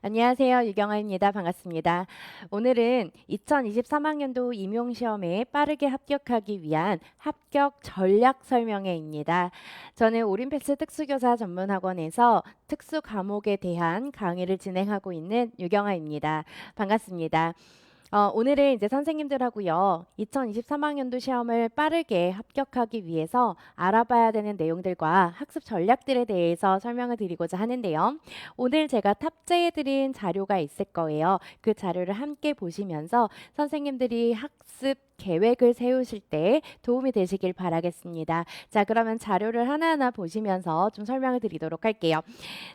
안녕하세요. 유경아입니다. 반갑습니다. 오늘은 2023학년도 임용시험에 빠르게 합격하기 위한 합격 전략 설명회입니다. 저는 오림패스 특수교사 전문학원에서 특수 과목에 대한 강의를 진행하고 있는 유경아입니다. 반갑습니다. 오늘은 이제 선생님들하고요. 2023학년도 시험을 빠르게 합격하기 위해서 알아봐야 되는 내용들과 학습 전략들에 대해서 설명을 드리고자 하는데요. 오늘 제가 탑재해드린 자료가 있을 거예요. 그 자료를 함께 보시면서 선생님들이 학습 계획을 세우실 때 도움이 되시길 바라겠습니다. 자, 그러면 자료를 하나하나 보시면서 좀 설명을 드리도록 할게요.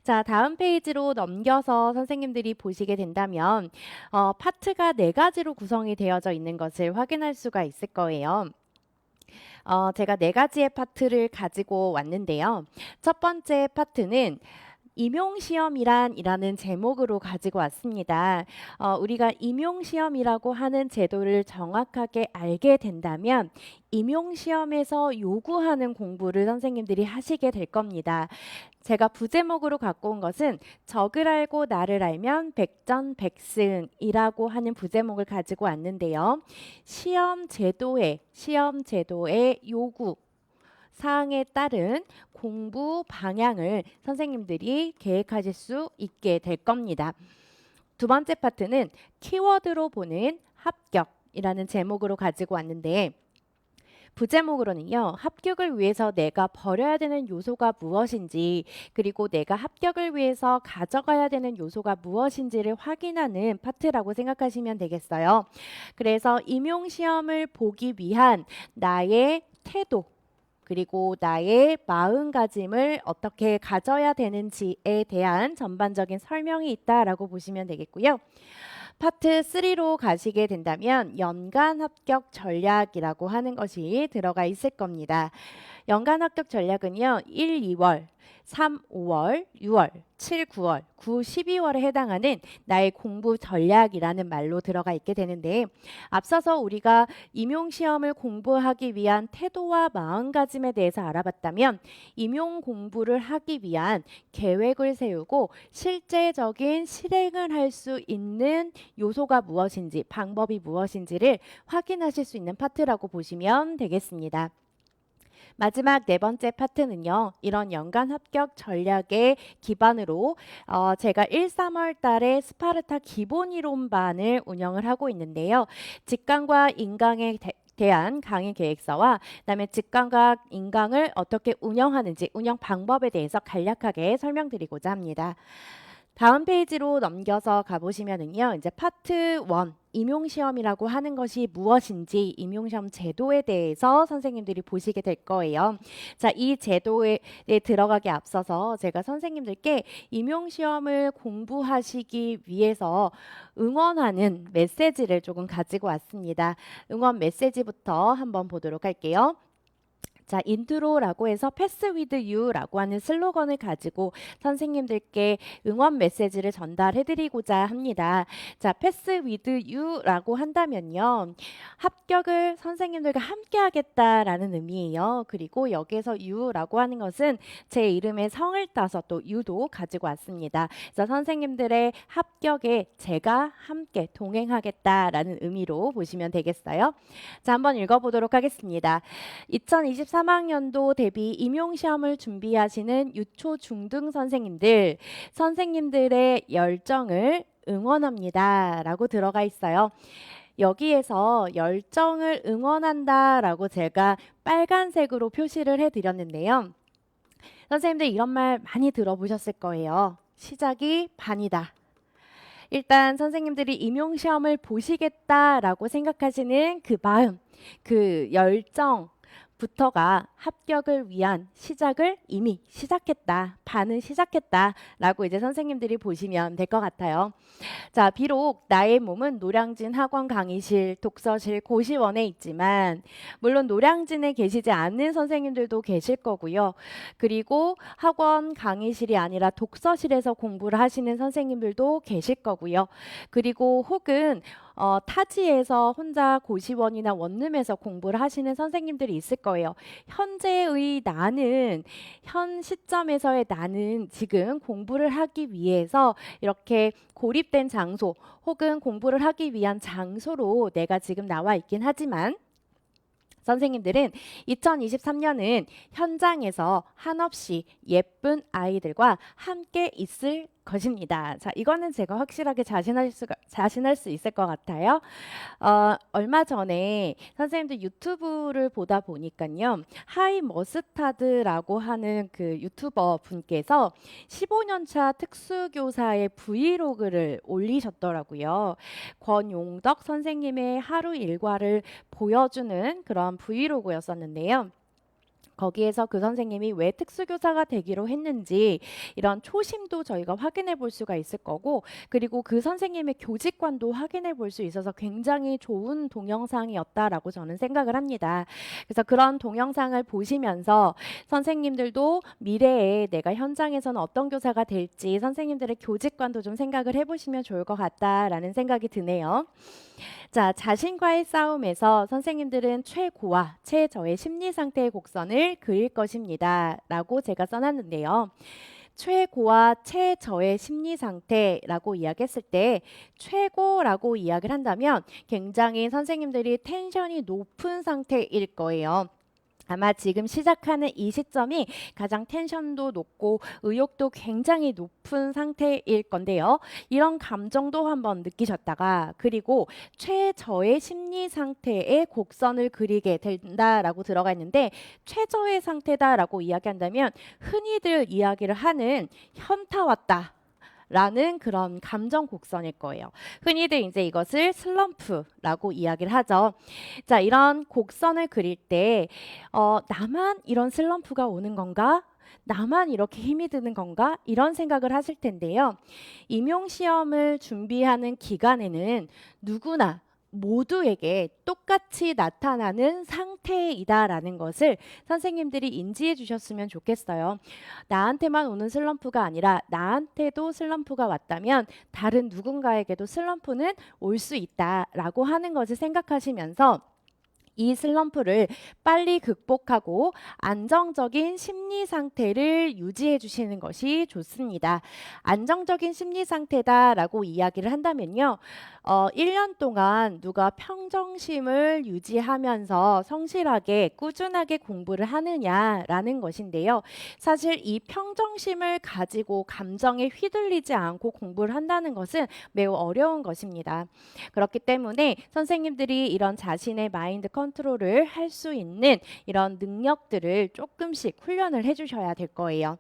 자, 다음 페이지로 넘겨서 선생님들이 보시게 된다면 파트가 네 가지로 구성이 되어져 있는 것을 확인할 수가 있을 거예요. 제가 네 가지의 파트를 가지고 왔는데요. 첫 번째 파트는 임용시험이란이라는 제목으로 가지고 왔습니다. 우리가 임용시험이라고 하는 제도를 정확하게 알게 된다면 임용시험에서 요구하는 공부를 선생님들이 하시게 될 겁니다. 제가 부제목으로 갖고 온 것은 적을 알고 나를 알면 백전백승이라고 하는 부제목을 가지고 왔는데요. 시험 제도의 요구 사항에 따른 공부 방향을 선생님들이 계획하실 수 있게 될 겁니다. 두 번째 파트는 키워드로 보는 합격이라는 제목으로 가지고 왔는데 부제목으로는요, 합격을 위해서 내가 버려야 되는 요소가 무엇인지, 그리고 내가 합격을 위해서 가져가야 되는 요소가 무엇인지를 확인하는 파트라고 생각하시면 되겠어요. 그래서 임용시험을 보기 위한 나의 태도, 그리고 나의 마음가짐을 어떻게 가져야 되는지에 대한 전반적인 설명이 있다라고 보시면 되겠고요. 파트 3로 가시게 된다면 연간 합격 전략이라고 하는 것이 들어가 있을 겁니다. 연간 합격 전략은요. 1, 2월, 3, 5월, 6월, 7, 9월, 9, 12월에 해당하는 나의 공부 전략이라는 말로 들어가 있게 되는데 앞서서 우리가 임용시험을 공부하기 위한 태도와 마음가짐에 대해서 알아봤다면 임용 공부를 하기 위한 계획을 세우고 실제적인 실행을 할 수 있는 요소가 무엇인지 방법이 무엇인지를 확인하실 수 있는 파트라고 보시면 되겠습니다. 마지막 네 번째 파트는요. 이런 연간 합격 전략의 기반으로 제가 1, 3월 달에 스파르타 기본 이론반을 운영을 하고 있는데요. 직강과 인강에 대한 강의 계획서와 그다음에 직강과 인강을 어떻게 운영하는지 운영 방법에 대해서 간략하게 설명드리고자 합니다. 다음 페이지로 넘겨서 가보시면은요, 이제 파트 1, 임용시험이라고 하는 것이 무엇인지 임용시험 제도에 대해서 선생님들이 보시게 될 거예요. 자, 이 제도에 들어가기 앞서서 제가 선생님들께 임용시험을 공부하시기 위해서 응원하는 메시지를 조금 가지고 왔습니다. 응원 메시지부터 한번 보도록 할게요. 자, 인트로라고 해서 패스 위드 유라고 하는 슬로건을 가지고 선생님들께 응원 메시지를 전달해 드리고자 합니다. 자, 패스 위드 유라고 한다면요. 합격을 선생님들과 함께 하겠다라는 의미예요. 그리고 여기에서 유라고 하는 것은 제 이름의 성을 따서 또 유도 가지고 왔습니다. 그래서 선생님들의 합격에 제가 함께 동행하겠다라는 의미로 보시면 되겠어요. 자, 한번 읽어보도록 하겠습니다. 2023학년도 대비 임용시험을 준비하시는 유초 중등 선생님들의 열정을 응원합니다. 라고 들어가 있어요. 여기에서 열정을 응원한다 라고 제가 빨간색으로 표시를 해드렸는데요. 선생님들 이런 말 많이 들어보셨을 거예요. 시작이 반이다. 일단 선생님들이 임용시험을 보시겠다라고 생각하시는 그 마음, 그 열정, 부터가 합격을 위한 시작을 이미 시작했다. 반은 시작했다라고 이제 선생님들이 보시면 될 것 같아요. 자, 비록 나의 몸은 노량진 학원 강의실, 독서실, 고시원에 있지만 물론 노량진에 계시지 않는 선생님들도 계실 거고요. 그리고 학원 강의실이 아니라 독서실에서 공부를 하시는 선생님들도 계실 거고요. 그리고 혹은 타지에서 혼자 고시원이나 원룸에서 공부를 하시는 선생님들이 있을 거예요. 현재의 나는, 현 시점에서의 나는 지금 공부를 하기 위해서 이렇게 고립된 장소 혹은 공부를 하기 위한 장소로 내가 지금 나와 있긴 하지만 선생님들은 2023년은 현장에서 한없이 예쁜 아이들과 함께 있을 것입니다. 자, 이거는 제가 확실하게 자신할 수 있을 것 같아요. 얼마 전에 선생님들 유튜브를 보다 보니까요. 하이 머스타드라고 하는 그 유튜버 분께서 15년 차 특수교사의 브이로그를 올리셨더라고요. 권용덕 선생님의 하루 일과를 보여주는 그런 브이로그였었는데요. 거기에서 그 선생님이 왜 특수교사가 되기로 했는지 이런 초심도 저희가 확인해 볼 수가 있을 거고, 그리고 그 선생님의 교직관도 확인해 볼 수 있어서 굉장히 좋은 동영상이었다라고 저는 생각을 합니다. 그래서 그런 동영상을 보시면서 선생님들도 미래에 내가 현장에서는 어떤 교사가 될지 선생님들의 교직관도 좀 생각을 해보시면 좋을 것 같다라는 생각이 드네요. 자, 자신과의 싸움에서 선생님들은 최고와 최저의 심리 상태의 곡선을 그릴 것입니다. 라고 제가 써놨는데요. 최고와 최저의 심리 상태라고 이야기했을 때 최고라고 이야기를 한다면 굉장히 선생님들이 텐션이 높은 상태일 거예요. 아마 지금 시작하는 이 시점이 가장 텐션도 높고 의욕도 굉장히 높은 상태일 건데요. 이런 감정도 한번 느끼셨다가, 그리고 최저의 심리 상태의 곡선을 그리게 된다라고 들어가 있는데, 최저의 상태다라고 이야기한다면 흔히들 이야기를 하는 현타 왔다 라는 그런 감정 곡선일 거예요. 흔히들 이제 이것을 슬럼프라고 이야기를 하죠. 자, 이런 곡선을 그릴 때 나만 이런 슬럼프가 오는 건가? 나만 이렇게 힘이 드는 건가? 이런 생각을 하실 텐데요. 임용시험을 준비하는 기간에는 누구나 모두에게 똑같이 나타나는 상태이다라는 것을 선생님들이 인지해 주셨으면 좋겠어요. 나한테만 오는 슬럼프가 아니라 나한테도 슬럼프가 왔다면 다른 누군가에게도 슬럼프는 올 수 있다라고 하는 것을 생각하시면서 이 슬럼프를 빨리 극복하고 안정적인 심리 상태를 유지해 주시는 것이 좋습니다. 안정적인 심리 상태다라고 이야기를 한다면요. 1년 동안 누가 평정심을 유지하면서 성실하게 꾸준하게 공부를 하느냐라는 것인데요. 사실 이 평정심을 가지고 감정에 휘둘리지 않고 공부를 한다는 것은 매우 어려운 것입니다. 그렇기 때문에 선생님들이 이런 자신의 마인드 컨트롤을 할 수 있는 이런 능력들을 조금씩 훈련을 해주셔야 될 거예요.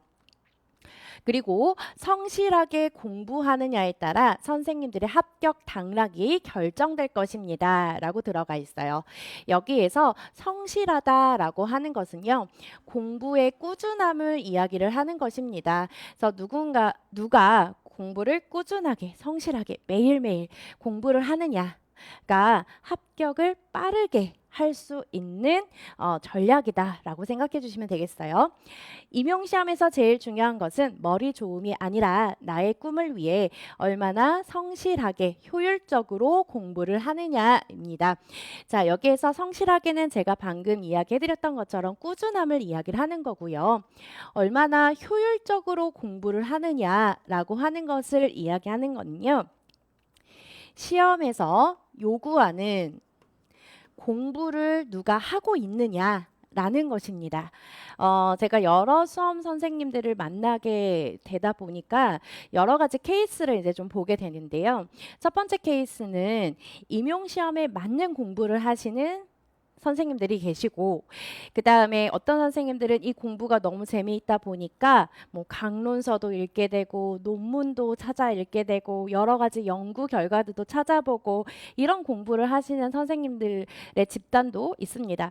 그리고 성실하게 공부하느냐에 따라 선생님들의 합격 당락이 결정될 것입니다. 라고 들어가 있어요. 여기에서 성실하다라고 하는 것은요, 공부의 꾸준함을 이야기를 하는 것입니다. 그래서 누가 공부를 꾸준하게, 성실하게 매일매일 공부를 하느냐가 합격을 빠르게 할 수 있는 전략이다라고 생각해 주시면 되겠어요. 임용시험에서 제일 중요한 것은 머리 좋음이 아니라 나의 꿈을 위해 얼마나 성실하게 효율적으로 공부를 하느냐입니다. 자, 여기에서 성실하게는 제가 방금 이야기해드렸던 것처럼 꾸준함을 이야기를 하는 거고요. 얼마나 효율적으로 공부를 하느냐라고 하는 것을 이야기하는 거는요. 시험에서 요구하는 공부를 누가 하고 있느냐라는 것입니다. 제가 여러 수험 선생님들을 만나게 되다 보니까 여러 가지 케이스를 이제 좀 보게 되는데요. 첫 번째 케이스는 임용시험에 맞는 공부를 하시는 선생님들이 계시고, 그 다음에 어떤 선생님들은 이 공부가 너무 재미있다 보니까 뭐 강론서도 읽게 되고 논문도 찾아 읽게 되고 여러 가지 연구 결과들도 찾아보고 이런 공부를 하시는 선생님들의 집단도 있습니다.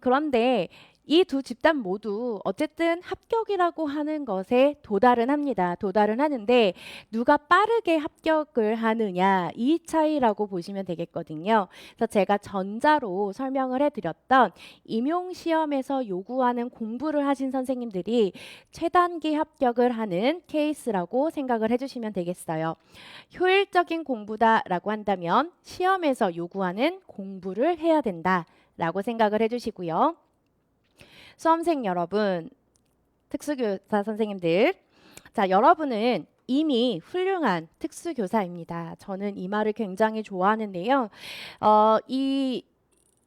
그런데 이 두 집단 모두 어쨌든 합격이라고 하는 것에 도달은 합니다. 도달은 하는데 누가 빠르게 합격을 하느냐 이 차이라고 보시면 되겠거든요. 그래서 제가 전자로 설명을 해드렸던 임용시험에서 요구하는 공부를 하신 선생님들이 최단기 합격을 하는 케이스라고 생각을 해주시면 되겠어요. 효율적인 공부다라고 한다면 시험에서 요구하는 공부를 해야 된다라고 생각을 해주시고요. 수험생 여러분, 특수교사 선생님들, 자, 여러분은 이미 훌륭한 특수교사입니다. 저는 이 말을 굉장히 좋아하는데요.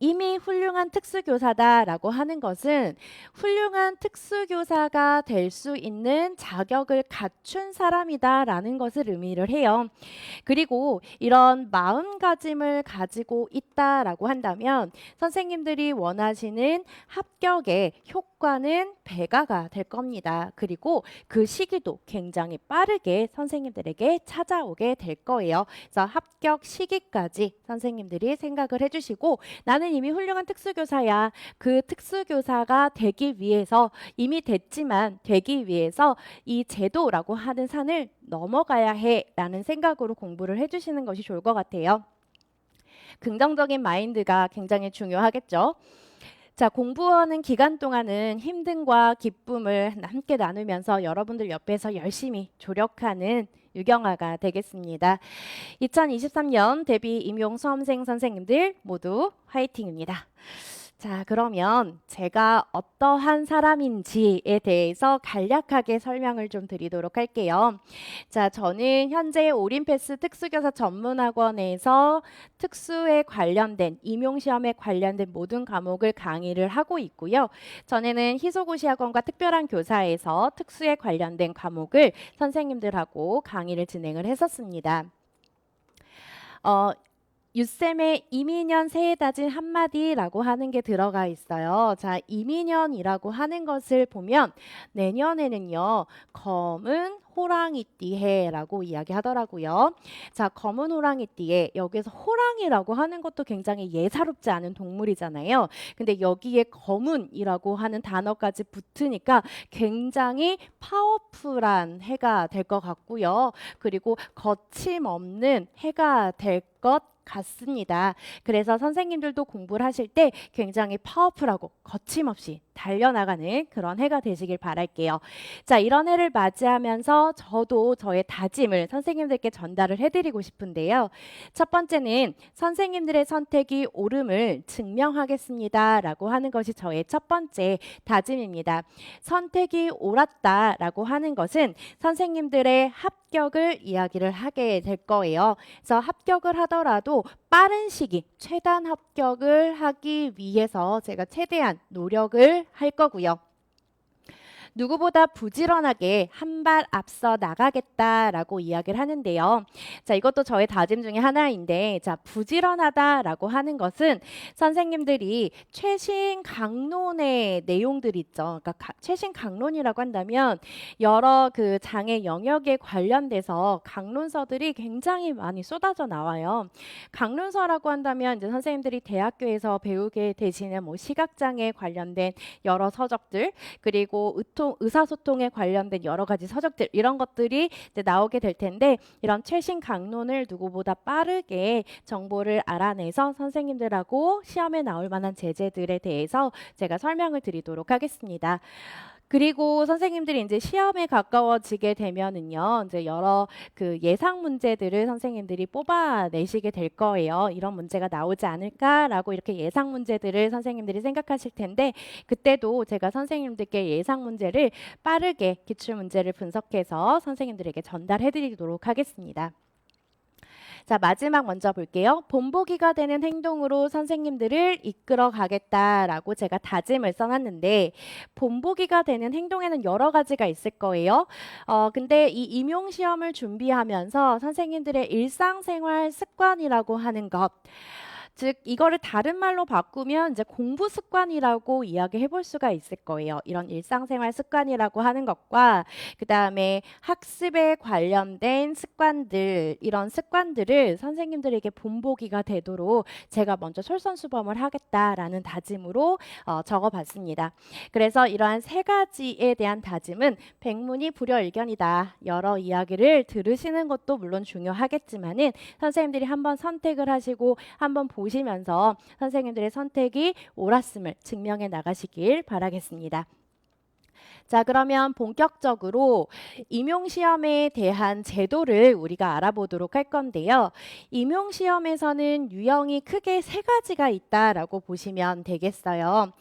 이미 훌륭한 특수교사다라고 하는 것은 훌륭한 특수교사가 될 수 있는 자격을 갖춘 사람이다라는 것을 의미를 해요. 그리고 이런 마음가짐을 가지고 있다라고 한다면 선생님들이 원하시는 합격의 효과는 배가가 될 겁니다. 그리고 그 시기도 굉장히 빠르게 선생님들에게 찾아오게 될 거예요. 그래서 합격 시기까지 선생님들이 생각을 해주시고 나는 이미 훌륭한 특수교사야. 그 특수교사가 되기 위해서 이미 됐지만 되기 위해서 이 제도라고 하는 산을 넘어가야 해라는 생각으로 공부를 해주시는 것이 좋을 것 같아요. 긍정적인 마인드가 굉장히 중요하겠죠. 자, 공부하는 기간 동안은 힘듦과 기쁨을 함께 나누면서 여러분들 옆에서 열심히 조력하는 유경아가 되겠습니다. 2023년 데뷔 임용 수험생 선생님들 모두 화이팅입니다. 자, 그러면 제가 어떠한 사람인지에 대해서 간략하게 설명을 좀 드리도록 할게요. 자, 저는 현재 올인패스 특수교사 전문학원에서 특수에 관련된 임용시험에 관련된 모든 과목을 강의를 하고 있고요. 전에는 희소고시학원과 특별한 교사에서 특수에 관련된 과목을 선생님들하고 강의를 진행을 했었습니다. 유쌤의 이민년 새해 다짐 한마디라고 하는 게 들어가 있어요. 자, 이민년이라고 하는 것을 보면 내년에는요, 검은 호랑이띠 해라고 이야기하더라고요. 자, 검은 호랑이띠에 여기서 호랑이라고 하는 것도 굉장히 예사롭지 않은 동물이잖아요. 근데 여기에 검은이라고 하는 단어까지 붙으니까 굉장히 파워풀한 해가 될 것 같고요. 그리고 거침없는 해가 될 것 같습니다. 그래서 선생님들도 공부를 하실 때 굉장히 파워풀하고 거침없이 달려나가는 그런 해가 되시길 바랄게요. 자, 이런 해를 맞이하면서 저도 저의 다짐을 선생님들께 전달을 해드리고 싶은데요. 첫 번째는 선생님들의 선택이 옳음을 증명하겠습니다 라고 하는 것이 저의 첫 번째 다짐입니다. 선택이 옳았다라고 하는 것은 선생님들의 합격을 이야기를 하게 될 거예요. 그래서 합격을 하더라도 빠른 시기 최단 합격을 하기 위해서 제가 최대한 노력을 할 거고요. 누구보다 부지런하게 한 발 앞서 나가겠다라고 이야기를 하는데요. 자, 이것도 저의 다짐 중에 하나인데, 자, 부지런하다라고 하는 것은 선생님들이 최신 강론의 내용들 있죠. 그러니까 최신 강론이라고 한다면 여러 그 장애 영역에 관련돼서 강론서들이 굉장히 많이 쏟아져 나와요. 강론서라고 한다면 이제 선생님들이 대학교에서 배우게 되시는 뭐 시각장애 관련된 여러 서적들, 그리고 의사소통에 관련된 여러 가지 서적들 이런 것들이 이제 나오게 될 텐데 이런 최신 강론을 누구보다 빠르게 정보를 알아내서 선생님들하고 시험에 나올 만한 제재들에 대해서 제가 설명을 드리도록 하겠습니다. 그리고 선생님들이 이제 시험에 가까워지게 되면은요, 이제 여러 그 예상 문제들을 선생님들이 뽑아내시게 될 거예요. 이런 문제가 나오지 않을까라고 이렇게 예상 문제들을 선생님들이 생각하실 텐데, 그때도 제가 선생님들께 예상 문제를 빠르게 기출 문제를 분석해서 선생님들에게 전달해 드리도록 하겠습니다. 자, 마지막 먼저 볼게요. 본보기가 되는 행동으로 선생님들을 이끌어 가겠다라고 제가 다짐을 써놨는데 본보기가 되는 행동에는 여러 가지가 있을 거예요. 근데 이 임용시험을 준비하면서 선생님들의 일상생활 습관이라고 하는 것 즉 이거를 다른 말로 바꾸면 이제 공부 습관이라고 이야기해 볼 수가 있을 거예요. 이런 일상생활 습관이라고 하는 것과 그다음에 학습에 관련된 습관들, 이런 습관들을 선생님들에게 본보기가 되도록 제가 먼저 솔선수범을 하겠다라는 다짐으로 적어봤습니다. 그래서 이러한 세 가지에 대한 다짐은 백문이 불여일견이다. 여러 이야기를 들으시는 것도 물론 중요하겠지만은 선생님들이 한번 선택을 하시고 한번 보시면서 선생님들의 선택이 옳았음을 증명해 나가시길 바라겠습니다. 자, 그러면 본격적으로 임용시험에 대한 제도를 우리가 알아보도록 할 건데요. 임용시험에서는 유형이 크게 세 가지가 있다라고 보시면 되겠어요.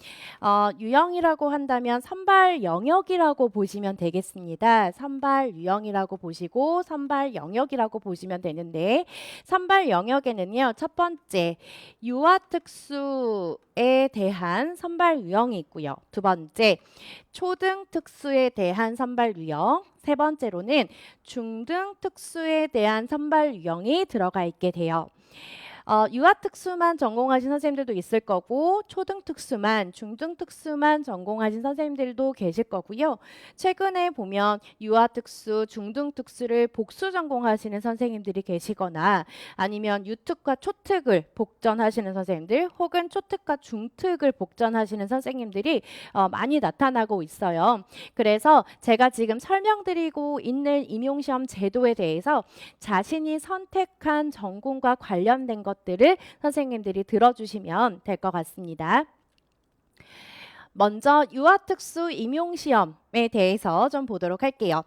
유형이라고 한다면 선발 영역이라고 보시면 되겠습니다. 선발 유형이라고 보시고 선발 영역이라고 보시면 되는데 선발 영역에는요. 첫 번째, 유아특수에 대한 선발 유형이 있고요. 두 번째, 초등특수에 대한 선발 유형, 세 번째로는 중등특수에 대한 선발 유형이 들어가 있게 돼요. 유아특수만 전공하신 선생님들도 있을 거고 초등특수만, 중등특수만 전공하신 선생님들도 계실 거고요. 최근에 보면 유아특수, 중등특수를 복수 전공하시는 선생님들이 계시거나 아니면 유특과 초특을 복전하시는 선생님들 혹은 초특과 중특을 복전하시는 선생님들이 많이 나타나고 있어요. 그래서 제가 지금 설명드리고 있는 임용시험 제도에 대해서 자신이 선택한 전공과 관련된 것들을 선생님들이 들어주시면 될 것 같습니다. 먼저 유아특수 임용시험에 대해서 좀 보도록 할게요.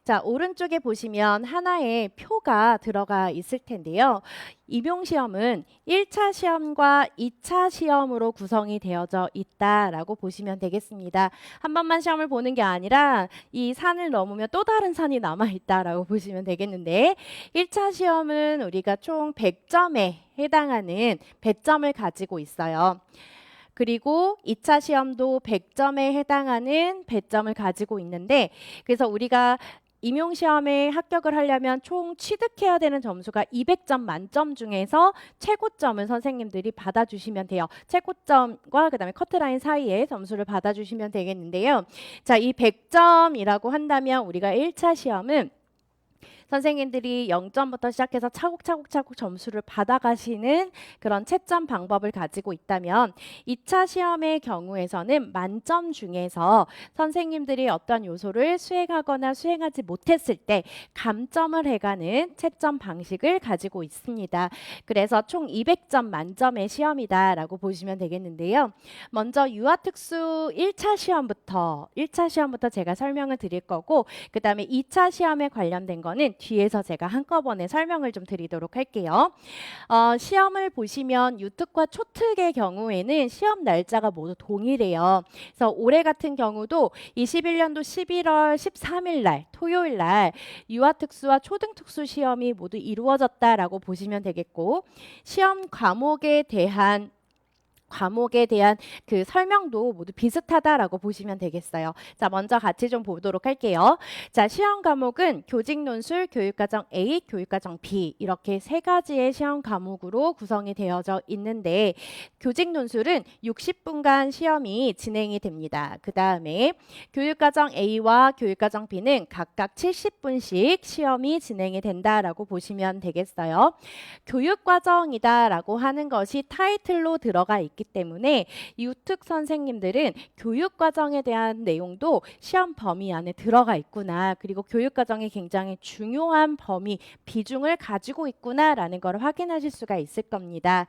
자, 오른쪽에 보시면 하나의 표가 들어가 있을 텐데요. 임용시험은 1차 시험과 2차 시험으로 구성이 되어져 있다라고 보시면 되겠습니다. 한 번만 시험을 보는 게 아니라 이 산을 넘으면 또 다른 산이 남아있다라고 보시면 되겠는데 1차 시험은 우리가 총 100점에 해당하는 배점을 가지고 있어요. 그리고 2차 시험도 100점에 해당하는 배점을 가지고 있는데 그래서 우리가 임용시험에 합격을 하려면 총 취득해야 되는 점수가 200점 만점 중에서 최고점을 선생님들이 받아주시면 돼요. 최고점과 그다음에 커트라인 사이에 점수를 받아주시면 되겠는데요. 자, 이 100점이라고 한다면 우리가 1차 시험은 선생님들이 0점부터 시작해서 차곡차곡 점수를 받아가시는 그런 채점 방법을 가지고 있다면 2차 시험의 경우에서는 만점 중에서 선생님들이 어떤 요소를 수행하거나 수행하지 못했을 때 감점을 해가는 채점 방식을 가지고 있습니다. 그래서 총 200점 만점의 시험이다라고 보시면 되겠는데요. 먼저 유아특수 1차 시험부터 제가 설명을 드릴 거고 그 다음에 2차 시험에 관련된 거는 뒤에서 제가 한꺼번에 설명을 좀 드리도록 할게요. 시험을 보시면 유특과 초특의 경우에는 시험 날짜가 모두 동일해요. 그래서 올해 같은 경우도 21년도 11월 13일 날 토요일 날 유아특수와 초등특수 시험이 모두 이루어졌다라고 보시면 되겠고 시험 과목에 대한 그 설명도 모두 비슷하다라고 보시면 되겠어요. 자, 먼저 같이 좀 보도록 할게요. 자, 시험 과목은 교직 논술, 교육과정 A, 교육과정 B 이렇게 세 가지의 시험 과목으로 구성이 되어져 있는데 교직 논술은 60분간 시험이 진행이 됩니다. 그 다음에 교육과정 A와 교육과정 B는 각각 70분씩 시험이 진행이 된다라고 보시면 되겠어요. 교육과정이다라고 하는 것이 타이틀로 들어가 있기 때문에 유특 선생님들은 교육과정에 대한 내용도 시험 범위 안에 들어가 있구나. 그리고 교육과정이 굉장히 중요한 범위, 비중을 가지고 있구나라는 걸 확인하실 수가 있을 겁니다.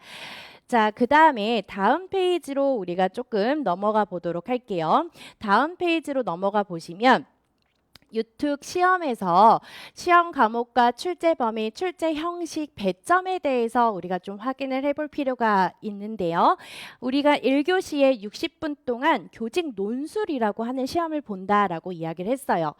자, 그 다음에 다음 페이지로 우리가 조금 넘어가 보도록 할게요. 다음 페이지로 넘어가 보시면 유특 시험에서 시험 과목과 출제 범위, 출제 형식, 배점에 대해서 우리가 좀 확인을 해볼 필요가 있는데요. 우리가 1교시에 60분 동안 교직 논술이라고 하는 시험을 본다라고 이야기를 했어요.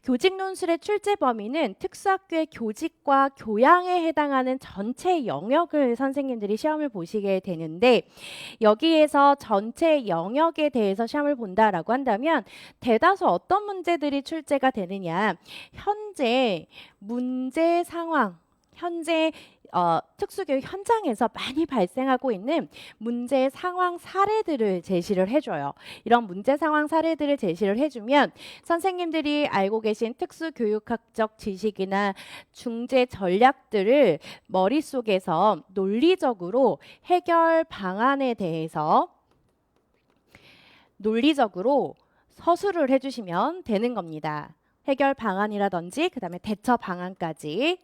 교직 논술의 출제 범위는 특수학교의 교직과 교양에 해당하는 전체 영역을 선생님들이 시험을 보시게 되는데 여기에서 전체 영역에 대해서 시험을 본다라고 한다면 대다수 어떤 문제들이 출제가 되느냐. 현재 문제 상황, 현재 특수교육 현장에서 많이 발생하고 있는 문제 상황 사례들을 제시를 해줘요. 이런 문제 상황 사례들을 제시를 해주면 선생님들이 알고 계신 특수교육학적 지식이나 중재 전략들을 머릿속에서 논리적으로 해결 방안에 대해서 논리적으로 서술을 해주시면 되는 겁니다. 해결 방안이라든지 그다음에 대처 방안까지.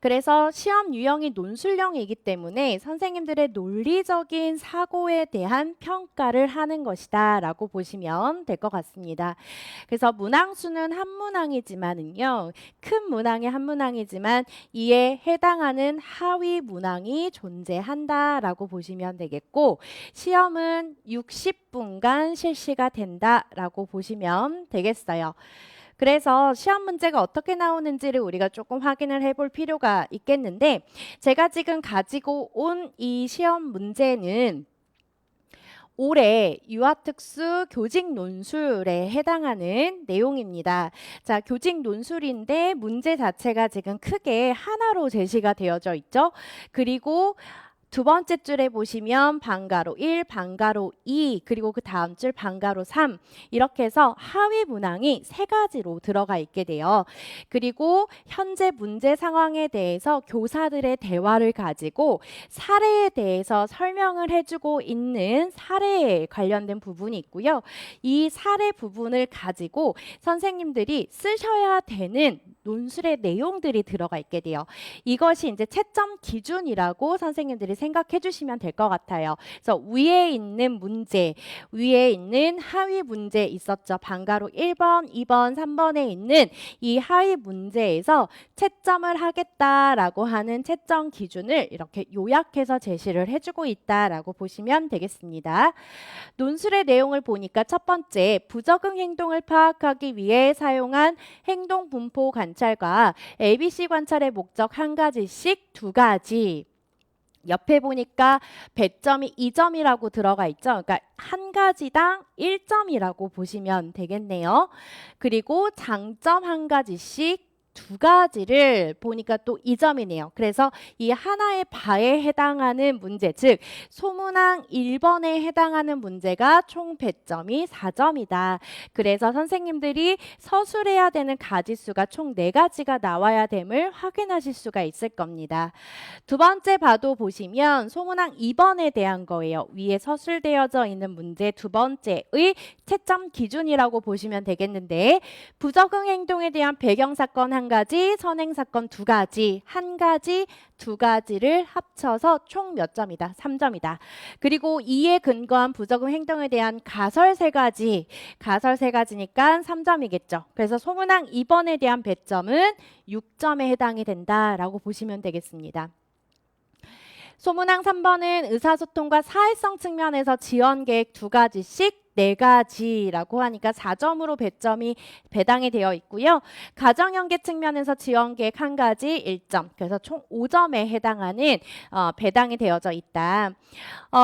그래서 시험 유형이 논술형이기 때문에 선생님들의 논리적인 사고에 대한 평가를 하는 것이다 라고 보시면 될 것 같습니다. 그래서 문항수는 한 문항이지만은요, 큰 문항이 한 문항이지만 이에 해당하는 하위 문항이 존재한다 라고 보시면 되겠고, 시험은 60분간 실시가 된다 라고 보시면 되겠어요. 그래서 시험 문제가 어떻게 나오는지를 우리가 조금 확인을 해볼 필요가 있겠는데, 제가 지금 가지고 온 이 시험 문제는 올해 유아특수 교직 논술에 해당하는 내용입니다. 자, 교직 논술인데 문제 자체가 지금 크게 하나로 제시가 되어져 있죠. 그리고 두 번째 줄에 보시면 방가로 1, 방가로 2, 그리고 그 다음 줄 방가로 3 이렇게 해서 하위 문항이 세 가지로 들어가 있게 돼요. 그리고 현재 문제 상황에 대해서 교사들의 대화를 가지고 사례에 대해서 설명을 해주고 있는 사례에 관련된 부분이 있고요. 이 사례 부분을 가지고 선생님들이 쓰셔야 되는 논술의 내용들이 들어가 있게 돼요. 이것이 이제 채점 기준이라고 선생님들이 생각해 주시면 될 것 같아요. 그래서 위에 있는 문제, 위에 있는 하위 문제 있었죠. 방가로 1번, 2번, 3번에 있는 이 하위 문제에서 채점을 하겠다라고 하는 채점 기준을 이렇게 요약해서 제시를 해주고 있다라고 보시면 되겠습니다. 논술의 내용을 보니까 첫 번째, 부적응 행동을 파악하기 위해 사용한 행동 분포 관찰과 ABC 관찰의 목적 한 가지씩 두 가지. 옆에 보니까 배점이 2점이라고 들어가 있죠. 그러니까 한 가지당 1점이라고 보시면 되겠네요. 그리고 장점 한 가지씩 두 가지를 보니까 또 2점이네요. 그래서 이 하나의 바에 해당하는 문제, 즉 소문항 1번에 해당하는 문제가 총 배점이 4점이다. 그래서 선생님들이 서술해야 되는 가지수가 총 4가지가 나와야 됨을 확인하실 수가 있을 겁니다. 두 번째 봐도 보시면 소문항 2번에 대한 거예요. 위에 서술되어져 있는 문제 두 번째의 채점 기준이라고 보시면 되겠는데, 부적응 행동에 대한 배경사건 한 가지, 선행사건 두 가지, 한 가지, 두 가지를 합쳐서 총 몇 점이다? 3점이다. 그리고 이에 근거한 부적응 행동에 대한 가설 세 가지, 가설 세 가지니까 3점이겠죠. 그래서 소문항 2번에 대한 배점은 6점에 해당이 된다라고 보시면 되겠습니다. 소문항 3번은 의사소통과 사회성 측면에서 지원 계획 두 가지씩 4가지라고 하니까 4점으로 배점이 배당이 되어 있고요. 가정연계 측면에서 지원 계획 한 가지 1점. 그래서 총 5점에 해당하는 배당이 되어져 있다.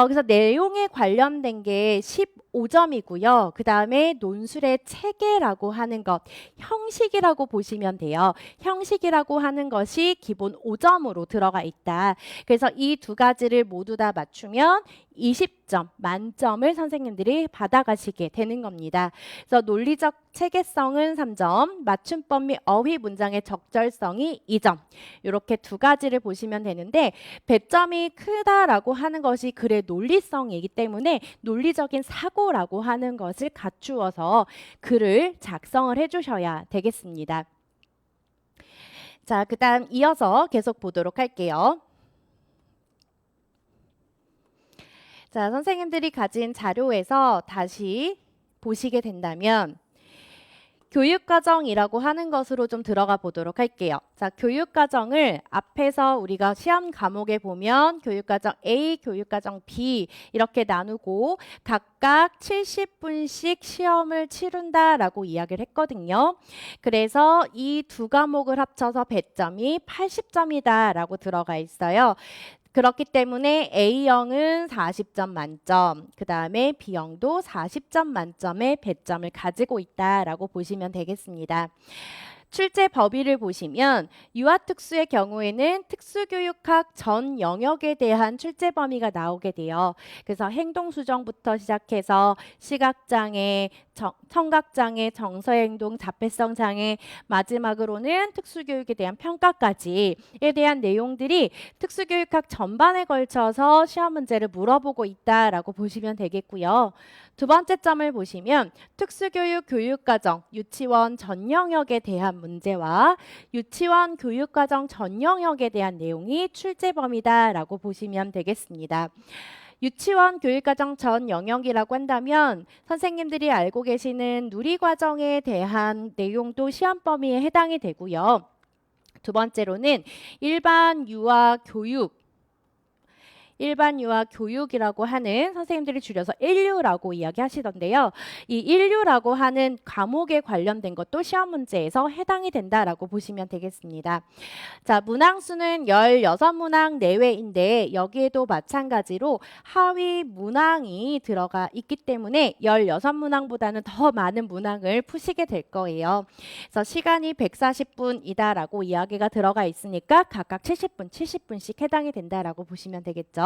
그래서 내용에 관련된 게 15점이고요. 그 다음에 논술의 체계라고 하는 것, 형식이라고 보시면 돼요. 형식이라고 하는 것이 기본 5점으로 들어가 있다. 그래서 이 두 가지를 모두 다 맞추면 20점, 만점을 선생님들이 받아가시게 되는 겁니다. 그래서 논리적 체계성은 3점, 맞춤법 및 어휘 문장의 적절성이 2점. 이렇게 두 가지를 보시면 되는데, 배점이 크다라고 하는 것이 글의 논리성이기 때문에 논리적인 사고라고 하는 것을 갖추어서 글을 작성을 해주셔야 되겠습니다. 자, 그 다음 이어서 계속 보도록 할게요. 자, 선생님들이 가진 자료에서 다시 보시게 된다면 교육과정이라고 하는 것으로 좀 들어가 보도록 할게요. 자, 교육과정을 앞에서 우리가 시험 과목에 보면 교육과정 A, 교육과정 B 이렇게 나누고 각각 70분씩 시험을 치른다라고 이야기를 했거든요. 그래서 이 두 과목을 합쳐서 배점이 80점이다라고 들어가 있어요. 그렇기 때문에 A형은 40점 만점, 그 다음에 B형도 40점 만점의 배점을 가지고 있다라고 보시면 되겠습니다. 출제 범위를 보시면 유아특수의 경우에는 특수교육학 전 영역에 대한 출제 범위가 나오게 돼요. 그래서 행동수정부터 시작해서 시각장애, 청각장애, 정서행동, 자폐성 장애, 마지막으로는 특수교육에 대한 평가까지에 대한 내용들이 특수교육학 전반에 걸쳐서 시험 문제를 물어보고 있다라고 보시면 되겠고요. 두 번째 점을 보시면 특수교육 교육과정, 유치원 전 영역에 대한 문제와 유치원 교육과정 전 영역에 대한 내용이 출제 범위다라고 보시면 되겠습니다. 유치원 교육과정 전 영역이라고 한다면 선생님들이 알고 계시는 누리과정에 대한 내용도 시험 범위에 해당이 되고요. 두 번째로는 일반 유아 교육이라고 하는 선생님들이 줄여서 일유라고 이야기하시던데요. 이 일유라고 하는 과목에 관련된 것도 시험 문제에서 해당이 된다라고 보시면 되겠습니다. 자, 문항수는 16문항 내외인데 여기에도 마찬가지로 하위 문항이 들어가 있기 때문에 16문항보다는 더 많은 문항을 푸시게 될 거예요. 그래서 시간이 140분이다라고 이야기가 들어가 있으니까 각각 70분씩 해당이 된다라고 보시면 되겠죠.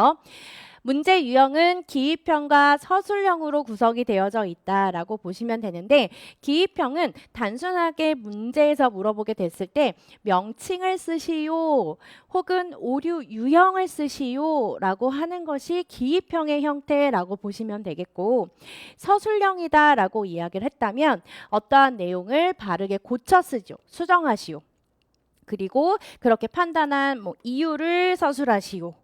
문제 유형은 기입형과 서술형으로 구성이 되어져 있다라고 보시면 되는데 기입형은 단순하게 문제에서 물어보게 됐을 때 명칭을 쓰시오 혹은 오류 유형을 쓰시오 라고 하는 것이 기입형의 형태라고 보시면 되겠고 서술형이다 라고 이야기를 했다면 어떠한 내용을 바르게 고쳐 쓰죠. 수정하시오. 그리고 그렇게 판단한 이유를 서술하시오.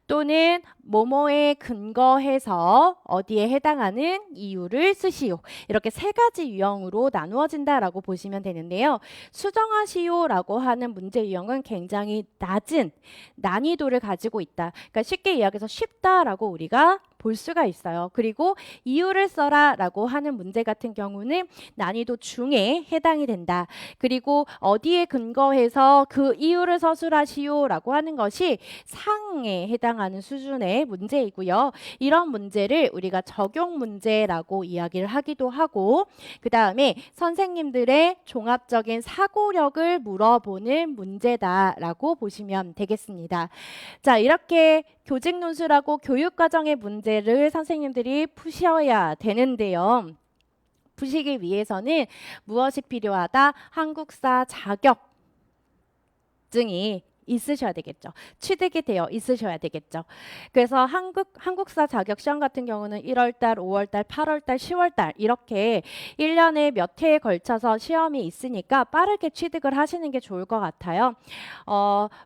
또는 뭐뭐에 근거해서 어디에 해당하는 이유를 쓰시오. 이렇게 세 가지 유형으로 나누어진다라고 보시면 되는데요. 수정하시오라고 하는 문제 유형은 굉장히 낮은 난이도를 가지고 있다. 그러니까 쉽게 이야기해서 쉽다라고 우리가 볼 수가 있어요. 그리고 이유를 써라라고 하는 문제 같은 경우는 난이도 중에 해당이 된다. 그리고 어디에 근거해서 그 이유를 서술하시오라고 하는 것이 상에 해당하는 수준의 문제이고요. 이런 문제를 우리가 적용 문제라고 이야기를 하기도 하고 그 다음에 선생님들의 종합적인 사고력을 물어보는 문제다라고 보시면 되겠습니다. 자, 이렇게 교직 논술하고 교육과정의 문제를 선생님들이 푸셔야 되는데요. 푸시기 위해서는 무엇이 필요하다? 한국사 자격증이 있으셔야 되겠죠. 취득이 되어 있으셔야 되겠죠. 그래서 한국사 자격 시험 같은 경우는 1월달, 5월달, 8월달, 10월달 이렇게 1년에 몇 회에 걸쳐서 시험이 있으니까 빠르게 취득을 하시는 게 좋을 것 같아요.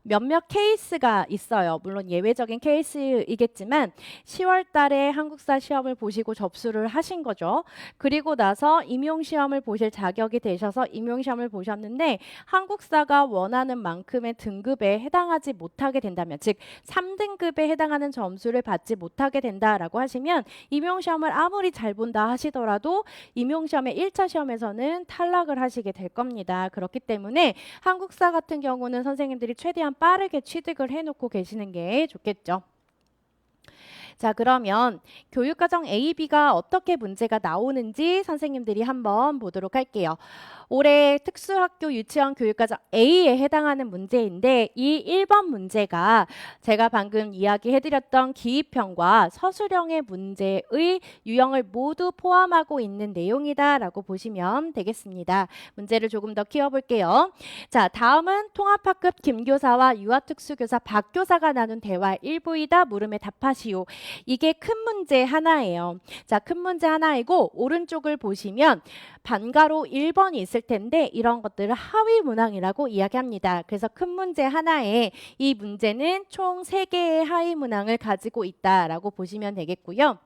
몇몇 케이스가 있어요. 물론 예외적인 케이스이겠지만 10월달에 한국사 시험을 보시고 접수를 하신 거죠. 그리고 나서 임용시험을 보실 자격이 되셔서 임용시험을 보셨는데 한국사가 원하는 만큼의 등급에 해당하지 못하게 된다면 즉 3등급에 해당하는 점수를 받지 못하게 된다라고 하시면 임용시험을 아무리 잘 본다 하시더라도 임용시험의 1차 시험에서는 탈락을 하시게 될 겁니다. 그렇기 때문에 한국사 같은 경우는 선생님들이 최대한 빠르게 취득을 해놓고 계시는 게 좋겠죠. 자, 그러면 교육과정 A, B가 어떻게 문제가 나오는지 선생님들이 한번 보도록 할게요. 올해 특수학교 유치원 교육과정 A에 해당하는 문제인데 이 1번 문제가 제가 방금 이야기해드렸던 기입형과 서술형의 문제의 유형을 모두 포함하고 있는 내용이다라고 보시면 되겠습니다. 문제를 조금 더 키워볼게요. 자, 다음은 통합학급 김교사와 유아특수교사 박교사가 나눈 대화 일부이다. 물음에 답하시오. 이게 큰 문제 하나예요. 자, 큰 문제 하나이고 오른쪽을 보시면 반가로 1번이 있을 텐데 이런 것들을 하위 문항이라고 이야기합니다. 그래서 큰 문제 하나에 이 문제는 총 3개의 하위 문항을 가지고 있다라고 보시면 되겠고요.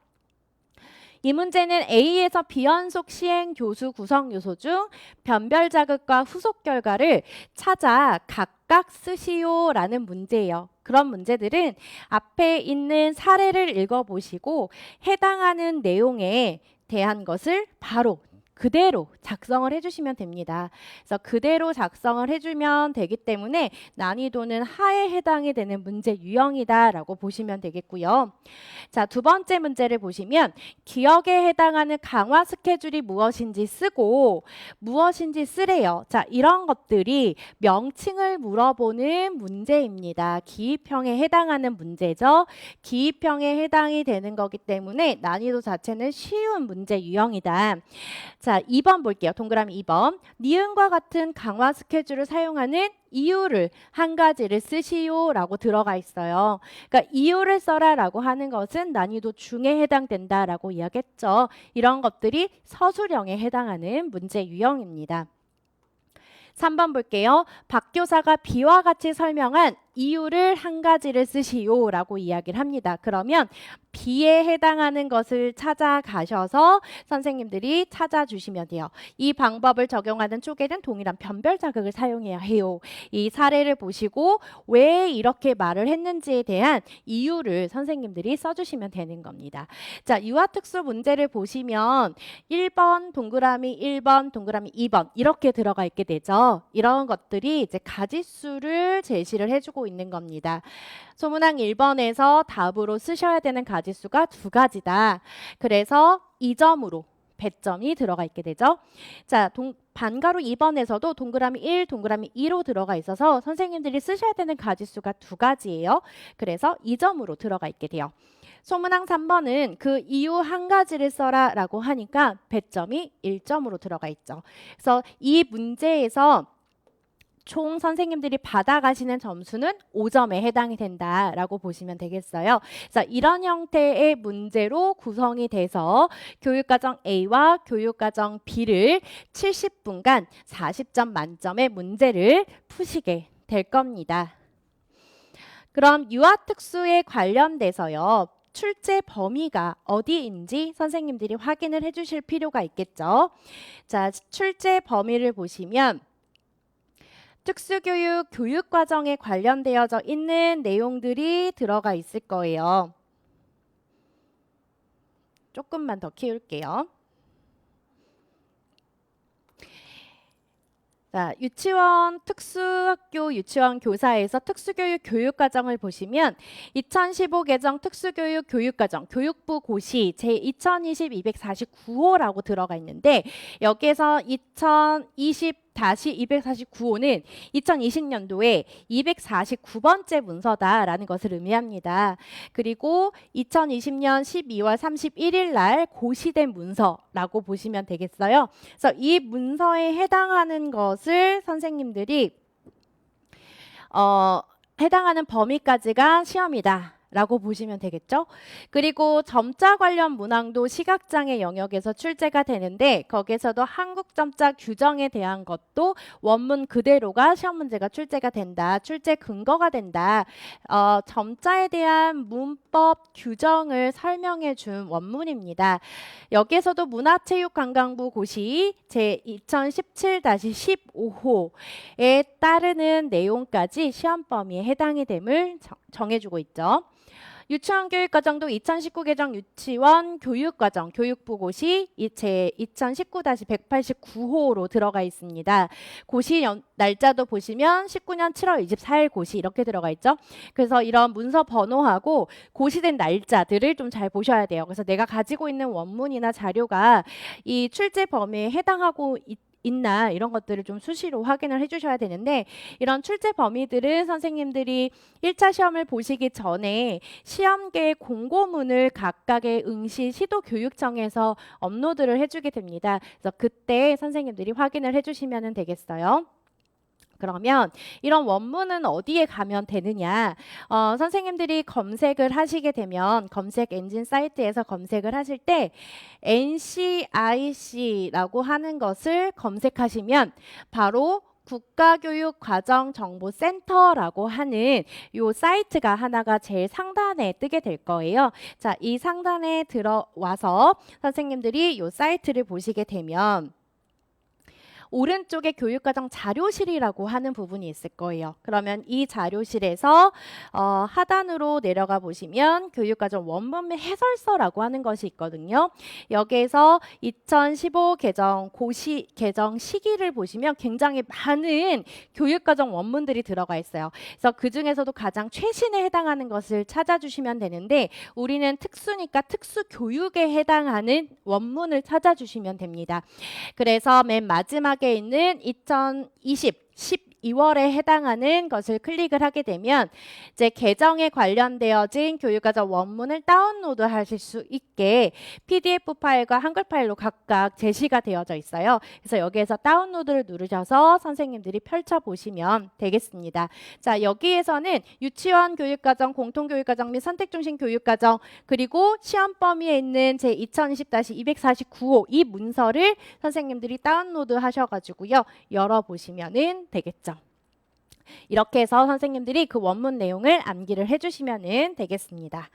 이 문제는 A에서 비연속 시행 교수 구성 요소 중 변별 자극과 후속 결과를 찾아 각각 쓰시오라는 문제예요. 그런 문제들은 앞에 있는 사례를 읽어보시고 해당하는 내용에 대한 것을 바로 그대로 작성을 해주시면 됩니다. 그래서 그대로 작성을 해주면 되기 때문에 난이도는 하에 해당이 되는 문제 유형이다라고 보시면 되겠고요. 자, 두 번째 문제를 보시면 기억에 해당하는 강화 스케줄이 무엇인지 쓰고 무엇인지 쓰래요. 자, 이런 것들이 명칭을 물어보는 문제입니다. 기입형에 해당하는 문제죠. 기입형에 해당이 되는 거기 때문에 난이도 자체는 쉬운 문제 유형이다. 자, 2번 볼게요. 동그라미 2번. 니은과 같은 강화 스케줄을 사용하는 이유를 한 가지를 쓰시오라고 들어가 있어요. 그러니까 이유를 써라라고 하는 것은 난이도 중에 해당된다라고 이야기했죠. 이런 것들이 서술형에 해당하는 문제 유형입니다. 3번 볼게요. 박 교사가 B와 같이 설명한 이유를 한 가지를 쓰시오라고 이야기를 합니다. 그러면 B에 해당하는 것을 찾아가셔서 선생님들이 찾아주시면 돼요. 이 방법을 적용하는 쪽에는 동일한 변별 자극을 사용해야 해요. 이 사례를 보시고 왜 이렇게 말을 했는지에 대한 이유를 선생님들이 써주시면 되는 겁니다. 자, 유아특수 문제를 보시면 1번 동그라미 1번 동그라미 2번 이렇게 들어가 있게 되죠. 이런 것들이 이제 가지수를 제시를 해주고 있는 겁니다. 소문항 1번에서 답으로 쓰셔야 되는 가지수가 두 가지다. 그래서 2점으로 배점이 들어가 있게 되죠. 자, 반가로 2번에서도 동그라미 1, 동그라미 2로 들어가 있어서 선생님들이 쓰셔야 되는 가지수가 두 가지예요. 그래서 2점으로 들어가 있게 돼요. 소문항 3번은 그 이유 한 가지를 써라 라고 하니까 배점이 1점으로 들어가 있죠. 그래서 이 문제에서 총 선생님들이 받아가시는 점수는 5점에 해당이 된다라고 보시면 되겠어요. 그래서 이런 형태의 문제로 구성이 돼서 교육과정 A와 교육과정 B를 70분간 40점 만점의 문제를 푸시게 될 겁니다. 그럼 유아특수에 관련돼서요. 출제 범위가 어디인지 선생님들이 확인을 해주실 필요가 있겠죠. 자, 출제 범위를 보시면 특수교육 교육과정에 관련되어져 있는 내용들이 들어가 있을 거예요. 조금만 더 키울게요. 자, 유치원 특수학교 유치원 교사에서 특수교육 교육과정을 보시면 2015 개정 특수교육 교육과정 교육부 고시 제2020-249호라고 들어가 있는데 여기에서 2020-249호는 2020년도에 249번째 문서다라는 것을 의미합니다. 그리고 2020년 12월 31일 날 고시된 문서라고 보시면 되겠어요. 그래서 이 문서에 해당하는 것을 선생님들이 해당하는 범위까지가 시험이다. 라고 보시면 되겠죠. 그리고 점자 관련 문항도 시각장애 영역에서 출제가 되는데 거기에서도 한국점자 규정에 대한 것도 원문 그대로가 시험 문제가 출제가 된다. 출제 근거가 된다. 점자에 대한 문법 규정을 설명해 준 원문입니다. 여기에서도 문화체육관광부 고시 제2017-15호에 따르는 내용까지 시험 범위에 해당이 됨을 정해주고 있죠. 유치원 교육과정도 2019 개정 유치원 교육과정 교육부 고시 제 2019-189호로 들어가 있습니다. 고시 날짜도 보시면 19년 7월 24일 고시 이렇게 들어가 있죠. 그래서 이런 문서 번호하고 고시된 날짜들을 좀 잘 보셔야 돼요. 그래서 내가 가지고 있는 원문이나 자료가 이 출제 범위에 해당하고 있나 이런 것들을 좀 수시로 확인을 해주셔야 되는데 이런 출제 범위들은 선생님들이 1차 시험을 보시기 전에 시험계 공고문을 각각의 응시 시도교육청에서 업로드를 해주게 됩니다. 그래서 그때 선생님들이 확인을 해주시면 되겠어요. 그러면 이런 원문은 어디에 가면 되느냐? 선생님들이 검색을 하시게 되면 검색 엔진 사이트에서 검색을 하실 때 NCIC라고 하는 것을 검색하시면 바로 국가교육과정정보센터라고 하는 요 사이트가 하나가 제일 상단에 뜨게 될 거예요. 자, 이 상단에 들어와서 선생님들이 요 사이트를 보시게 되면 오른쪽에 교육과정 자료실이라고 하는 부분이 있을 거예요. 그러면 이 자료실에서 하단으로 내려가 보시면 교육과정 원문 및 해설서라고 하는 것이 있거든요. 여기에서 2015 개정 시기를 보시면 굉장히 많은 교육과정 원문들이 들어가 있어요. 그래서 그 중에서도 가장 최신에 해당하는 것을 찾아주시면 되는데 우리는 특수니까 특수교육에 해당하는 원문을 찾아주시면 됩니다. 그래서 맨 마지막에 있는 2020 12월에 해당하는 것을 클릭을 하게 되면 이제 개정에 관련되어진 교육과정 원문을 다운로드 하실 수 있게 PDF 파일과 한글 파일로 각각 제시가 되어져 있어요. 그래서 여기에서 다운로드를 누르셔서 선생님들이 펼쳐보시면 되겠습니다. 자, 여기에서는 유치원 교육과정, 공통교육과정 및 선택중심 교육과정 그리고 시험 범위에 있는 제 2020-249호 이 문서를 선생님들이 다운로드 하셔가지고요. 열어보시면 되겠죠. 이렇게 해서 선생님들이 그 원문 내용을 암기를 해주시면 되겠습니다.